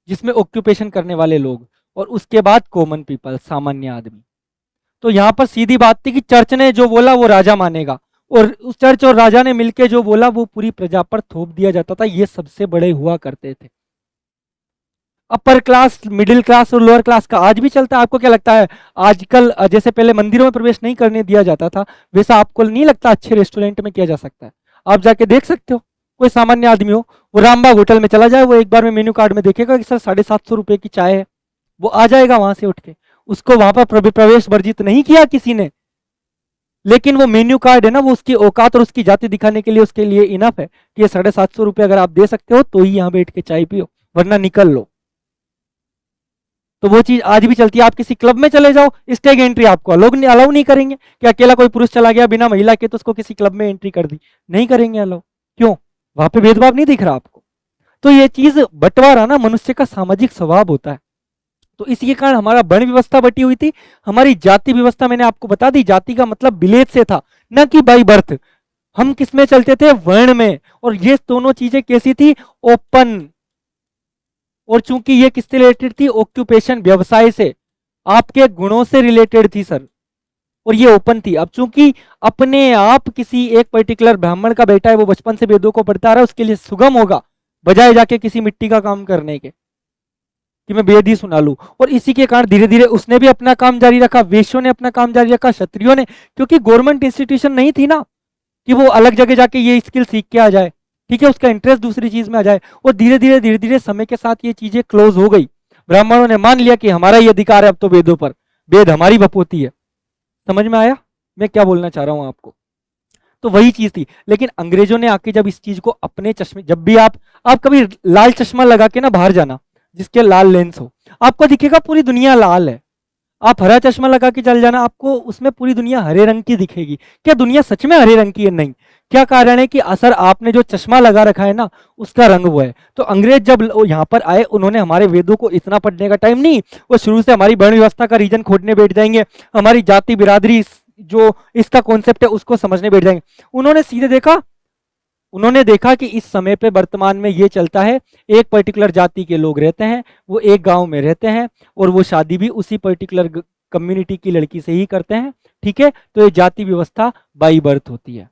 जिसमें ऑक्यूपेशन करने वाले लोग, और उसके बाद कॉमन पीपल, सामान्य आदमी। तो यहां पर सीधी बात थी कि चर्च ने जो बोला वो राजा मानेगा, और उस चर्च और राजा ने मिलकर जो बोला वो पूरी प्रजा पर थोप दिया जाता था। ये सबसे बड़े हुआ करते थे। अपर क्लास, मिडिल क्लास और लोअर क्लास का आज भी चलता है। आपको क्या लगता है, आजकल जैसे पहले मंदिरों में प्रवेश नहीं करने दिया जाता था, वैसा आपको नहीं लगता अच्छे रेस्टोरेंट में किया जा सकता है? आप जाके देख सकते हो, कोई सामान्य आदमी हो, वो रामबाग होटल में चला जाए, वो एक बार में मेन्यू कार्ड में देखेगा कि सर 750 की चाय है, वो आ जाएगा वहां से उठ के। उसको वहां पर प्रवेश वर्जित नहीं किया किसी ने, लेकिन वो मेन्यू कार्ड है ना, वो उसकी औकात और उसकी जाति दिखाने के लिए उसके लिए इनफ है कि ये 750 अगर आप दे सकते हो तो ही यहाँ बैठ के चाय पियो, वरना निकल लो। तो वो चीज आज भी चलती है। आप किसी क्लब में चले जाओ, स्टेज एंट्री आपको अलाउ नहीं करेंगे कि अकेला कोई पुरुष चला गया बिना महिला के तो उसको किसी क्लब में एंट्री कर दी, नहीं करेंगे अलाउ। क्यों? वहां पे भेदभाव नहीं दिख रहा आपको? तो ये चीज बंटवारा ना मनुष्य का सामाजिक स्वभाव होता है। तो इसी के कारण हमारा वर्ण व्यवस्था बटी हुई थी। हमारी जाति व्यवस्था मैंने आपको बता दी, जाति का मतलब विलेज से था, न कि बाई बर्थ। हम किस में चलते थे? वर्ण में। और ये दोनों चीजें कैसी थी? ओपन। और चूंकि ये किससे रिलेटेड थी? ऑक्यूपेशन, व्यवसाय से, आपके गुणों से रिलेटेड थी सर, और ये ओपन थी। अब चूंकि अपने आप किसी एक पर्टिकुलर ब्राह्मण का बेटा है, वो बचपन से वेदों को पढ़ता आ रहा है, उसके लिए सुगम होगा बजाय जाके किसी मिट्टी का काम करने के कि मैं वेद ही सुना लूं। और इसी के कारण धीरे धीरे उसने भी अपना काम जारी रखा, वैश्यों ने अपना काम जारी रखा, क्षत्रियों ने, क्योंकि गवर्नमेंट इंस्टीट्यूशन नहीं थी ना कि वो अलग जगह जाके ये स्किल सीख के आ जाए। ठीक है, उसका इंटरेस्ट दूसरी चीज में आ जाए। और धीरे धीरे समय के साथ ये चीजें क्लोज हो गई। ब्राह्मणों ने मान लिया कि हमारा ही अधिकार है अब तो वेदों पर, वेद हमारी बपोती है। समझ में आया मैं क्या बोलना चाह रहा हूं आपको? तो वही चीज थी। लेकिन अंग्रेजों ने आके जब इस चीज को अपने चश्मे, जब भी आप कभी लाल चश्मा लगा के ना बाहर जाना, जिसके लाल लेंस हो, आपको दिखेगा पूरी दुनिया लाल है। आप हरा चश्मा लगा के चल जाना, आपको उसमें पूरी दुनिया हरे रंग की दिखेगी। क्या दुनिया सच में हरे रंग की है? नहीं। क्या कारण है? कि असर आपने जो चश्मा लगा रखा है ना, उसका रंग वो है। तो अंग्रेज जब यहाँ पर आए, उन्होंने हमारे वेदों को इतना पढ़ने का टाइम नहीं, वो शुरू से हमारी वर्ण व्यवस्था का रीजन खोजने बैठ जाएंगे, हमारी जाति बिरादरी जो इसका कॉन्सेप्ट है उसको समझने बैठ जाएंगे। उन्होंने सीधे देखा, उन्होंने देखा कि इस समय पे वर्तमान में ये चलता है, एक पर्टिकुलर जाति के लोग रहते हैं, वो एक गांव में रहते हैं, और वो शादी भी उसी पर्टिकुलर कम्युनिटी की लड़की से ही करते हैं। ठीक है, तो ये जाति व्यवस्था बाई बर्थ होती है।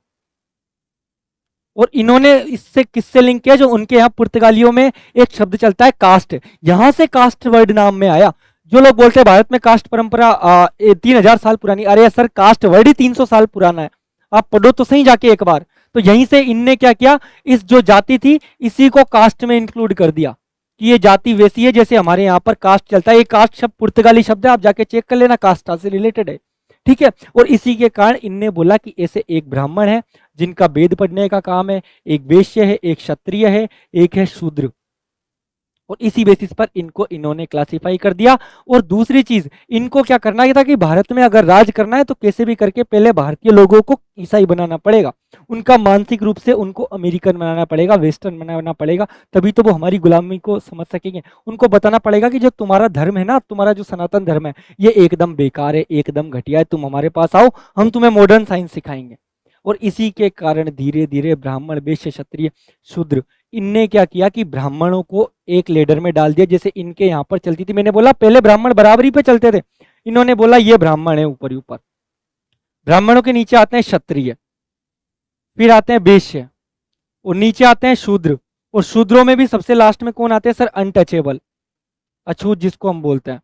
और इन्होंने इससे किससे लिंक किया? जो उनके यहाँ पुर्तगालियों में एक शब्द चलता है कास्ट, यहां से कास्ट वर्ड नाम में आया। जो लोग बोलते हैं भारत में कास्ट परंपरा 3000 साल पुरानी, अरे सर कास्ट वर्ड ही 300 साल पुराना है, आप पढ़ो तो सही जाके एक बार। तो यहीं से इनने क्या किया, इस जो जाति थी इसी को कास्ट में इंक्लूड कर दिया कि ये जाति वैसी है जैसे हमारे यहाँ पर कास्ट चलता है। ये कास्ट शब्द पुर्तगाली शब्द है, आप जाके चेक कर लेना, कास्टा से रिलेटेड है। ठीक है, और इसी के कारण इनने बोला कि ऐसे एक ब्राह्मण है जिनका वेद पढ़ने का काम है, एक वैश्य है, एक क्षत्रिय है, एक है शूद्र, और इसी बेसिस पर इनको इन्होंने क्लासिफाई कर दिया। और दूसरी चीज, इनको क्या करना था कि भारत में अगर राज करना है तो कैसे भी करके पहले भारतीय लोगों को ईसाई बनाना पड़ेगा, उनका मानसिक रूप से उनको अमेरिकन बनाना पड़ेगा, वेस्टर्न बनाना पड़ेगा, तभी तो वो हमारी गुलामी को समझ सकेंगे। उनको बताना पड़ेगा कि जो तुम्हारा धर्म है ना, तुम्हारा जो सनातन धर्म है, ये एकदम बेकार है, एकदम घटिया है, तुम हमारे पास आओ, हम तुम्हें मॉडर्न साइंस सिखाएंगे। और इसी के कारण धीरे धीरे ब्राह्मण, वैश्य, क्षत्रिय, शूद्र, इनने क्या किया कि ब्राह्मणों को एक लेडर में डाल दिया। जैसे इनके यहाँ पर चलती थी, मैंने बोला पहले ब्राह्मण बराबरी पे चलते थे, इन्होंने बोला ये ब्राह्मण है ऊपर ही ऊपर, ब्राह्मणों के नीचे आते हैं क्षत्रिय, फिर आते हैं वैश्य, और नीचे आते हैं शूद्र। और शूद्रों में भी सबसे लास्ट में कौन आते हैं सर? अनटचेबल, अछूत जिसको हम बोलते हैं।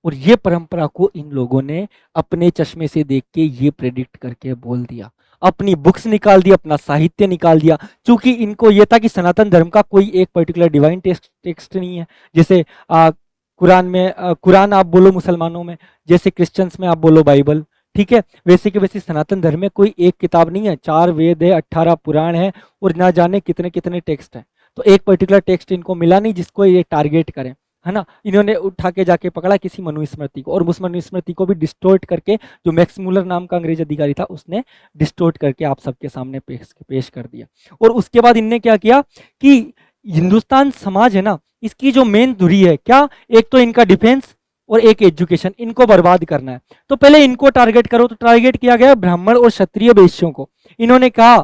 और ये परंपरा को इन लोगों ने अपने चश्मे से देख के ये प्रेडिक्ट करके बोल दिया, अपनी बुक्स निकाल दी, अपना साहित्य निकाल दिया। क्योंकि इनको ये था कि सनातन धर्म का कोई एक पर्टिकुलर डिवाइन टेक्स्ट नहीं है, जैसे कुरान में कुरान आप बोलो मुसलमानों में, जैसे क्रिश्चियंस में आप बोलो बाइबल। ठीक है, वैसे के वैसे सनातन धर्म में कोई एक किताब नहीं है, 4 वेद है, 18 पुराण है, और ना जाने कितने कितने टेक्स्ट हैं। तो एक पर्टिकुलर टेक्स्ट इनको मिला नहीं जिसको ये टारगेट करें, है ना, इन्होंने उठा के जाके पकड़ा किसी मनुस्मृति को, और उस मनुस्मृति को भी डिस्टोर्ट करके, जो मैक्स मूलर नाम का अंग्रेज अधिकारी था उसने डिस्टोर्ट करके आप सबके सामने पेश कर दिया। और उसके बाद इनने क्या किया कि हिंदुस्तान समाज है ना, इसकी जो मेन धुरी है क्या, एक तो इनका डिफेंस और एक एजुकेशन, इनको बर्बाद करना है। तो पहले इनको टारगेट करो, तो टारगेट किया गया ब्राह्मण और क्षत्रिय वैश्यों को। इन्होंने कहा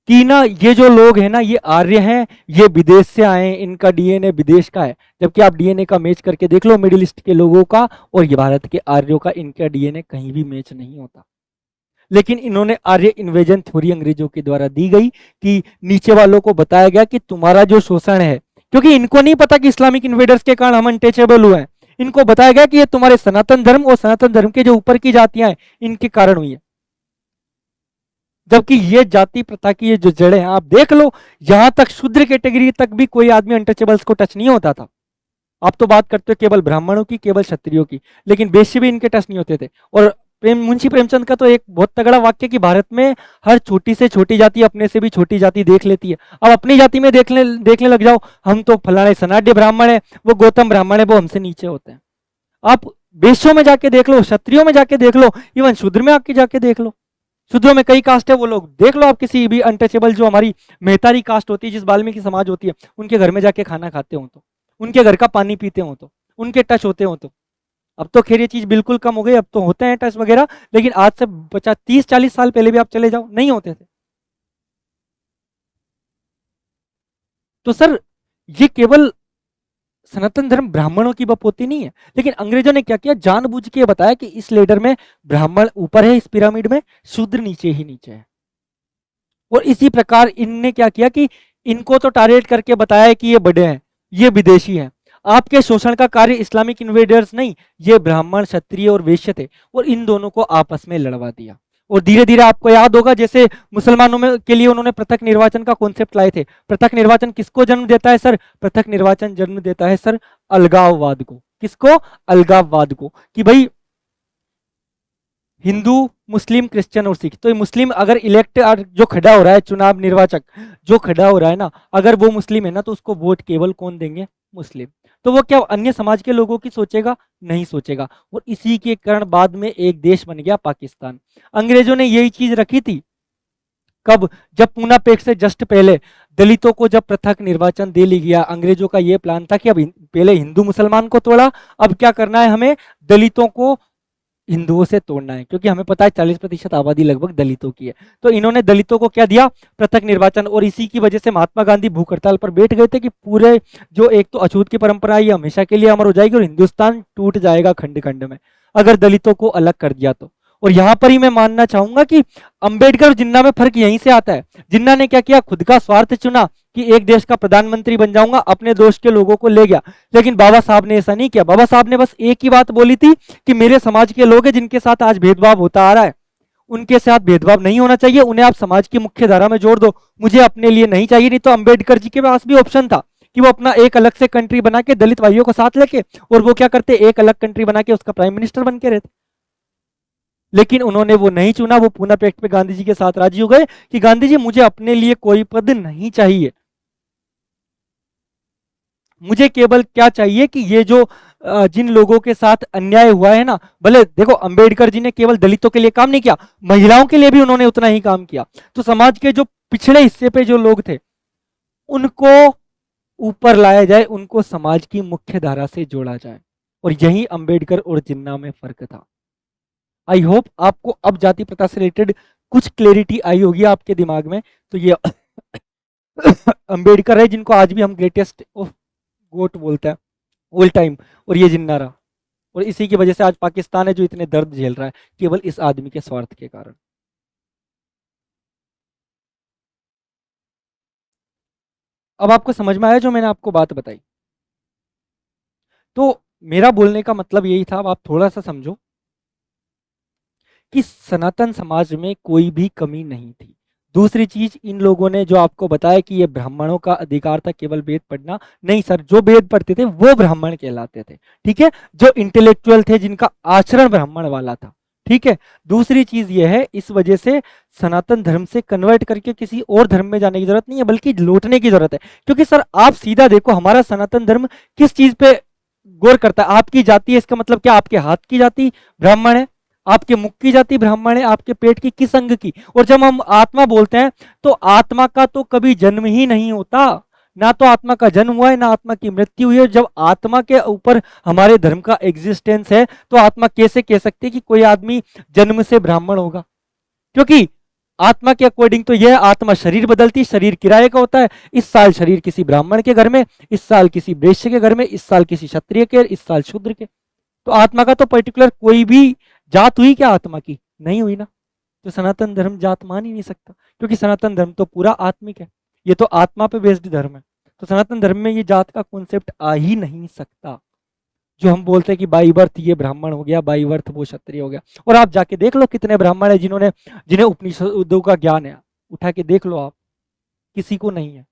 कि ना ये जो लोग हैं ना ये आर्य हैं, ये विदेश से आए हैं, इनका डीएनए विदेश का है। जबकि आप डीएनए का मैच करके देख लो मिडिल ईस्ट के लोगों का और ये भारत के आर्यों का, इनका डीएनए कहीं भी मैच नहीं होता। लेकिन इन्होंने आर्य इन्वेजन थ्योरी अंग्रेजों के द्वारा दी गई कि नीचे वालों को बताया गया कि तुम्हारा जो शोषण है, क्योंकि इनको नहीं पता कि इस्लामिक इन्वेडर्स के कारण हम अनटचेबल हुए हैं, इनको बताया गया कि ये तुम्हारे सनातन धर्म और सनातन धर्म के जो ऊपर की जातियां हैं इनके कारण हुई है। जबकि ये जाति प्रथा की ये जो जड़ें हैं आप देख लो, यहां तक शूद्र कैटेगरी तक भी कोई आदमी अनटचेबल्स को टच नहीं होता था। आप तो बात करते हो केवल ब्राह्मणों की, केवल क्षत्रियों की, लेकिन वैश्य भी इनके टच नहीं होते थे। और मुंशी प्रेमचंद का तो एक बहुत तगड़ा वाक्य कि भारत में हर छोटी से छोटी जाति अपने से भी छोटी जाति देख लेती है। अब अपनी जाति में देखने लग जाओ, हम तो फलाने सनाड्य ब्राह्मण है, वो गौतम ब्राह्मण है, वो हमसे नीचे होते हैं। आप वैश्यों में जाके देख लो, क्षत्रियों में जाके देख लो, इवन शूद्र में आके जाके देख लो, शूद्रों में कई कास्ट है, वो लोग देख लो आप, किसी भी अनटचेबल जो हमारी मेहतारी कास्ट होती है, जिस वाल्मीकि समाज होती है, उनके घर में जाके खाना खाते हो तो, उनके घर का पानी पीते हो तो, उनके टच होते हो तो। अब तो खैर ये चीज बिल्कुल कम हो गई, अब तो होते हैं टच वगैरह, लेकिन आज से 30-40 साल पहले भी आप चले जाओ नहीं होते थे। तो सर ये केवल सनातन धर्म ब्राह्मणों की बपोती नहीं है, लेकिन अंग्रेजों ने क्या किया, जानबूझ के बताया कि इस लेडर में ब्राह्मण ऊपर है, इस पिरामिड में शूद्र नीचे ही नीचे है। और इसी प्रकार इनने क्या किया कि इनको तो टारगेट करके बताया कि ये बड़े हैं, ये विदेशी हैं। आपके शोषण का कार्य इस्लामिक इन्वेडर्स नहीं, ये ब्राह्मण क्षत्रिय और वैश्य थे, और इन दोनों को आपस में लड़वा दिया। और धीरे धीरे आपको याद होगा जैसे मुसलमानों में के लिए उन्होंने पृथक निर्वाचन का कॉन्सेप्ट लाए थे। पृथक निर्वाचन किसको जन्म देता है सर? पृथक निर्वाचन जन्म देता है सर अलगाववाद को। किसको? अलगाववाद को। कि भाई हिंदू, मुस्लिम, क्रिश्चियन और सिख, तो ये मुस्लिम अगर इलेक्ट जो खड़ा हो रहा है, चुनाव निर्वाचक जो खड़ा हो रहा है ना, अगर वो मुस्लिम है ना तो उसको वोट केवल कौन देंगे? मुस्लिम। तो वो क्या अन्य समाज के लोगों की सोचेगा? नहीं सोचेगा। और इसी के कारण बाद में एक देश बन गया पाकिस्तान। अंग्रेजों ने यही चीज रखी थी कब? जब पूना पैक्ट से जस्ट पहले दलितों को जब पृथक निर्वाचन दे लिया गया। अंग्रेजों का यह प्लान था कि अब पहले हिंदू मुसलमान को तोड़ा, अब क्या करना है हमें? दलितों को हिंदुओं से तोड़ना है, क्योंकि हमें पता है 40% आबादी लगभग दलितों की है। तो इन्होंने दलितों को क्या दिया? पृथक निर्वाचन। और इसी की वजह से महात्मा गांधी भूख हड़ताल पर बैठ गए थे कि पूरे जो एक तो अछूत की परंपरा है ये हमेशा के लिए अमर हो जाएगी और हिंदुस्तान टूट जाएगा खंड खंड में अगर दलितों को अलग कर दिया तो। और यहां पर ही मैं मानना चाहूंगा कि अंबेडकर और जिन्ना में फर्क यहीं से आता है। जिन्ना ने क्या किया? खुद का स्वार्थ चुना कि एक देश का प्रधानमंत्री बन जाऊंगा, अपने देश के लोगों को ले गया। लेकिन बाबा साहब ने ऐसा नहीं किया। बाबा साहब ने बस एक ही बात बोली थी कि मेरे समाज के लोग हैं जिनके साथ आज भेदभाव होता आ रहा है, उनके साथ भेदभाव नहीं होना चाहिए, उन्हें आप समाज की मुख्य धारा में जोड़ दो, मुझे अपने लिए नहीं चाहिए। नहीं तो अंबेडकर जी के पास भी ऑप्शन था कि वो अपना एक अलग से कंट्री बना के दलित भाइयों को साथ लेके, और वो क्या करते? एक अलग कंट्री बना के उसका प्राइम मिनिस्टर बन के रहते। लेकिन उन्होंने वो नहीं चुना। वो पूना पैक्ट पे गांधी जी के साथ राजी हो गए कि गांधी जी मुझे अपने लिए कोई पद नहीं चाहिए, मुझे केवल क्या चाहिए कि ये जो जिन लोगों के साथ अन्याय हुआ है ना, भले देखो अंबेडकर जी ने केवल दलितों के लिए काम नहीं किया, महिलाओं के लिए भी उन्होंने उतना ही काम किया। तो समाज के जो पिछड़े हिस्से पे जो लोग थे उनको ऊपर लाया जाए, उनको समाज की मुख्य धारा से जोड़ा जाए। और यही अंबेडकर और जिन्ना में फर्क था। आई होप आपको अब जाति प्रथा से रिलेटेड कुछ क्लैरिटी आई होगी आपके दिमाग में। तो ये अंबेडकर है जिनको आज भी हम ग्रेटेस्ट ऑफ गोट बोलते हैं ऑल टाइम, और ये जिन्ना रहा। और इसी की वजह से आज पाकिस्तान है जो इतने दर्द झेल रहा है केवल इस आदमी के स्वार्थ के कारण। अब आपको समझ में आया जो मैंने आपको बात बताई? तो मेरा बोलने का मतलब यही था, अब आप थोड़ा सा समझो कि सनातन समाज में कोई भी कमी नहीं थी। दूसरी चीज, इन लोगों ने जो आपको बताया कि ये ब्राह्मणों का अधिकार था केवल वेद पढ़ना, नहीं सर, जो वेद पढ़ते थे वो ब्राह्मण कहलाते थे। ठीक है, जो इंटेलेक्चुअल थे, जिनका आचरण ब्राह्मण वाला था, ठीक है। दूसरी चीज ये है, इस वजह से सनातन धर्म से कन्वर्ट करके किसी और धर्म में जाने की जरूरत नहीं है, बल्कि लौटने की जरूरत है। क्योंकि सर आप सीधा देखो, हमारा सनातन धर्म किस चीज पे गौर करता है? आपकी जाति है, इसका मतलब क्या आपके हाथ की जाति ब्राह्मण है, आपके मुख की जाति ब्राह्मण है, आपके पेट की किस अंग की? और जब हम आत्मा बोलते हैं तो आत्मा का तो कभी जन्म ही नहीं होता, ना तो आत्मा का जन्म हुआ है ना आत्मा की मृत्यु हुई है। जब आत्मा के ऊपर हमारे धर्म का एग्जिस्टेंस है तो आत्मा कैसे कह सकती है कि कोई आदमी जन्म से ब्राह्मण होगा? क्योंकि आत्मा के अकॉर्डिंग तो यह आत्मा शरीर बदलती, शरीर किराए का होता है। इस साल शरीर किसी ब्राह्मण के घर में, इस साल किसी वैश्य के घर में, इस साल किसी क्षत्रिय के, इस साल शूद्र के। तो आत्मा का तो पर्टिकुलर कोई भी जात हुई क्या आत्मा की? नहीं हुई ना। तो सनातन धर्म जात मान ही नहीं सकता, क्योंकि सनातन धर्म तो पूरा आत्मिक है, ये तो आत्मा पे बेस्ड धर्म है। तो सनातन धर्म में ये जात का कॉन्सेप्ट आ ही नहीं सकता। जो हम बोलते हैं कि बाई बर्थ ये ब्राह्मण हो गया, बाई बर्थ वो क्षत्रिय हो गया। और आप जाके देख लो कितने ब्राह्मण है जिन्हें उपनिषदों का ज्ञान है, उठा के देख लो आप, किसी को नहीं है।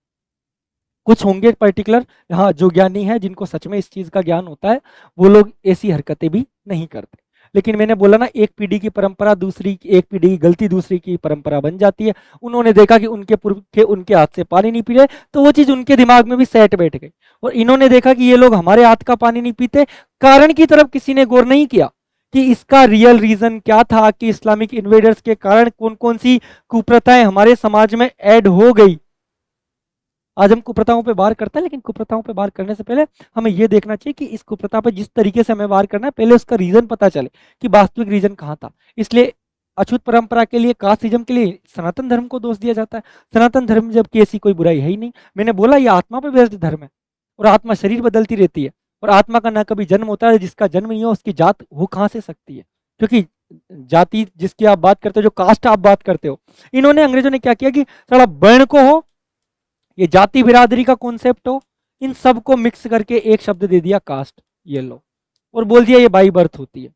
कुछ होंगे पर्टिकुलर, हाँ, जो ज्ञानी है जिनको सच में इस चीज का ज्ञान होता है, वो लोग ऐसी हरकतें भी नहीं करते। लेकिन मैंने बोला ना, एक पीढ़ी की परंपरा दूसरी, एक पीढ़ी की गलती दूसरी की परंपरा बन जाती है। उन्होंने देखा कि उनके पुरखे उनके हाथ से पानी नहीं पी रहे, तो वो चीज उनके दिमाग में भी सेट बैठ गई। और इन्होंने देखा कि ये लोग हमारे हाथ का पानी नहीं पीते, कारण की तरफ किसी ने गौर नहीं किया कि इसका रियल रीजन क्या था, कि इस्लामिक इन्वेडर्स के कारण कौन कौन सी कुप्रथाएं हमारे समाज में ऐड हो गई। आज हम कुप्रथाओं पे वार करते हैं, लेकिन कुप्रथाओं पे वार करने से पहले हमें यह देखना चाहिए कि इस कुप्रथा पर जिस तरीके से हमें वार करना है, पहले उसका रीजन पता चले कि वास्तविक रीजन कहाँ था। इसलिए अछूत परंपरा के लिए, कास्टिज्म के लिए सनातन धर्म को दोष दिया जाता है। सनातन धर्म जबकि ऐसी कोई बुराई है ही नहीं। मैंने बोला ये आत्मा पे बेस्ड धर्म है, और आत्मा शरीर बदलती रहती है, और आत्मा का ना कभी जन्म होता है। जिसका जन्म नहीं हो उसकी जात हो कहाँ से सकती है? क्योंकि जाति जिसकी आप बात करते हो, जो कास्ट आप बात करते हो, इन्होंने अंग्रेजों ने क्या किया कि थोड़ा वर्ण को हो, ये जाति बिरादरी का कॉन्सेप्ट हो, इन सब को मिक्स करके एक शब्द दे दिया कास्ट, ये लो, और बोल दिया ये बाई बर्थ होती है।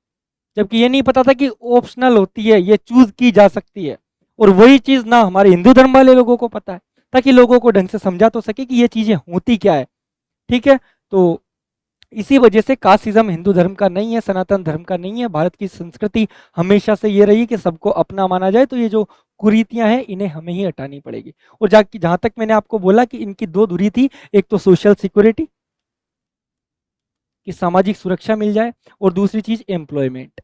जबकि ये नहीं पता था कि ऑप्शनल होती है, ये चूज की जा सकती है। और वही चीज ना हमारे हिंदू धर्म वाले लोगों को पता है, ताकि लोगों को ढंग से समझा तो सके कि ये चीजें होती क्या है। ठीक है। तो इसी वजह से कास्टिज्म हिंदू धर्म का नहीं है, सनातन धर्म का नहीं है। भारत की संस्कृति हमेशा से ये रही कि सबको अपना माना जाए। तो ये जो कुरीतियां हैं इन्हें हमें ही हटानी पड़ेगी। और जहां तक मैंने आपको बोला कि इनकी दो धुरी थी, एक तो सोशल सिक्योरिटी कि सामाजिक सुरक्षा मिल जाए, और दूसरी चीज एम्प्लॉयमेंट।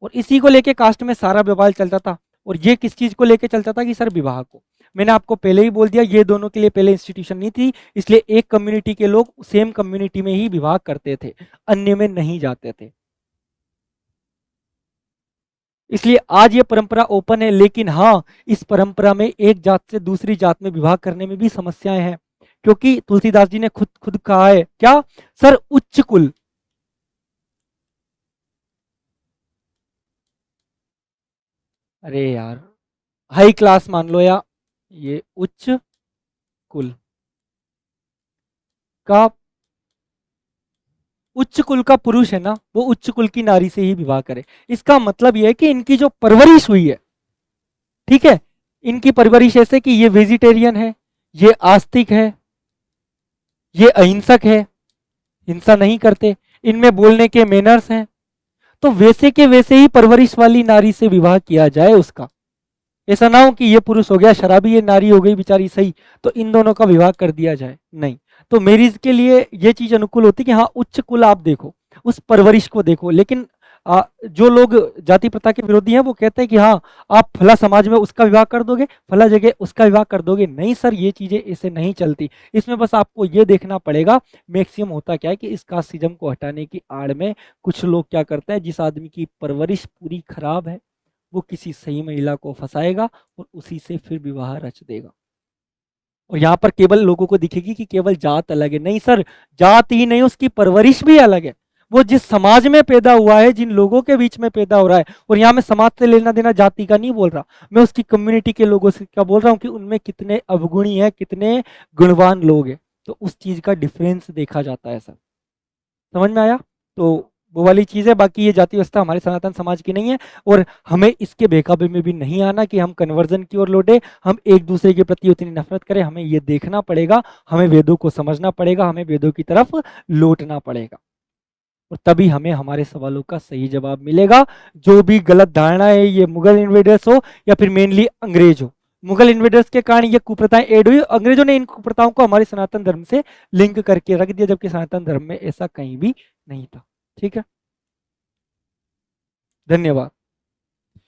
और इसी को लेके कास्ट में सारा बवाल चलता था। और ये किस चीज को लेके चलता था? कि सर विवाह को। मैंने आपको पहले ही बोल दिया, ये दोनों के लिए पहले इंस्टीट्यूशन नहीं थी, इसलिए एक कम्युनिटी के लोग सेम कम्युनिटी में ही विवाह करते थे, अन्य में नहीं जाते थे। इसलिए आज ये परंपरा ओपन है। लेकिन हाँ, इस परंपरा में एक जात से दूसरी जात में विवाह करने में भी समस्याएं हैं, क्योंकि तुलसीदास जी ने खुद खुद कहा है क्या? सर उच्च कुल, अरे यार, हाई क्लास मान लो, या ये उच्च कुल का, उच्च कुल का पुरुष है ना, वो उच्च कुल की नारी से ही विवाह करे। इसका मतलब यह है कि इनकी जो परवरिश हुई है, ठीक है, इनकी परवरिश ऐसे कि ये वेजिटेरियन है, ये आस्तिक है, ये अहिंसक है, हिंसा नहीं करते, इनमें बोलने के मैनर्स हैं। तो वैसे के वैसे ही परवरिश वाली नारी से विवाह किया जाए उसका। ऐसा ना हो कि ये पुरुष हो गया शराबी, ये नारी हो गई बेचारी सही, तो इन दोनों का विवाह कर दिया जाए, नहीं। तो मैरिज के लिए ये चीज अनुकूल होती है कि हाँ, उच्च कुल आप देखो, उस परवरिश को देखो। लेकिन जो लोग जाति प्रथा के विरोधी हैं वो कहते हैं कि हाँ, आप फला समाज में उसका विवाह कर दोगे, फला जगह उसका विवाह कर दोगे। नहीं सर, ये चीजें ऐसे नहीं चलती। इसमें बस आपको ये देखना पड़ेगा मैक्सिमम होता क्या है कि इस कास्टिज्म को हटाने की आड़ में कुछ लोग क्या करते हैं, जिस आदमी की परवरिश पूरी खराब है वो किसी सही महिला को फंसाएगा और उसी से फिर विवाह रच देगा। और यहाँ पर केवल लोगों को दिखेगी कि केवल जात अलग है। नहीं सर, जात ही नहीं, उसकी परवरिश भी अलग है। वो जिस समाज में पैदा हुआ है, जिन लोगों के बीच में पैदा हो रहा है, और यहाँ मैं समाज से लेना देना जाति का नहीं बोल रहा, मैं उसकी कम्युनिटी के लोगों से क्या बोल रहा हूँ कि उनमें कितने अवगुणी है, कितने गुणवान लोग हैं। तो उस चीज का डिफरेंस देखा जाता है सर। समझ में आया? तो वो वाली चीज है। बाकी ये जाति व्यवस्था हमारे सनातन समाज की नहीं है, और हमें इसके बेकाबू में भी नहीं आना कि हम कन्वर्जन की ओर लौटे, हम एक दूसरे के प्रति उतनी नफरत करें। हमें ये देखना पड़ेगा, हमें वेदों को समझना पड़ेगा, हमें वेदों की तरफ लौटना पड़ेगा। और तभी हमें हमारे सवालों का सही जवाब मिलेगा। जो भी गलत धारणा है, ये मुगल इन्वेडर्स हो या फिर मेनली अंग्रेज हो, मुगल इन्वेडर्स के कारण ये कुप्रथाएं ऐड हुई, अंग्रेजों ने इन कुप्रथाओं को हमारे सनातन धर्म से लिंक करके रख दिया, जबकि सनातन धर्म में ऐसा कहीं भी नहीं था। ठीक है, धन्यवाद।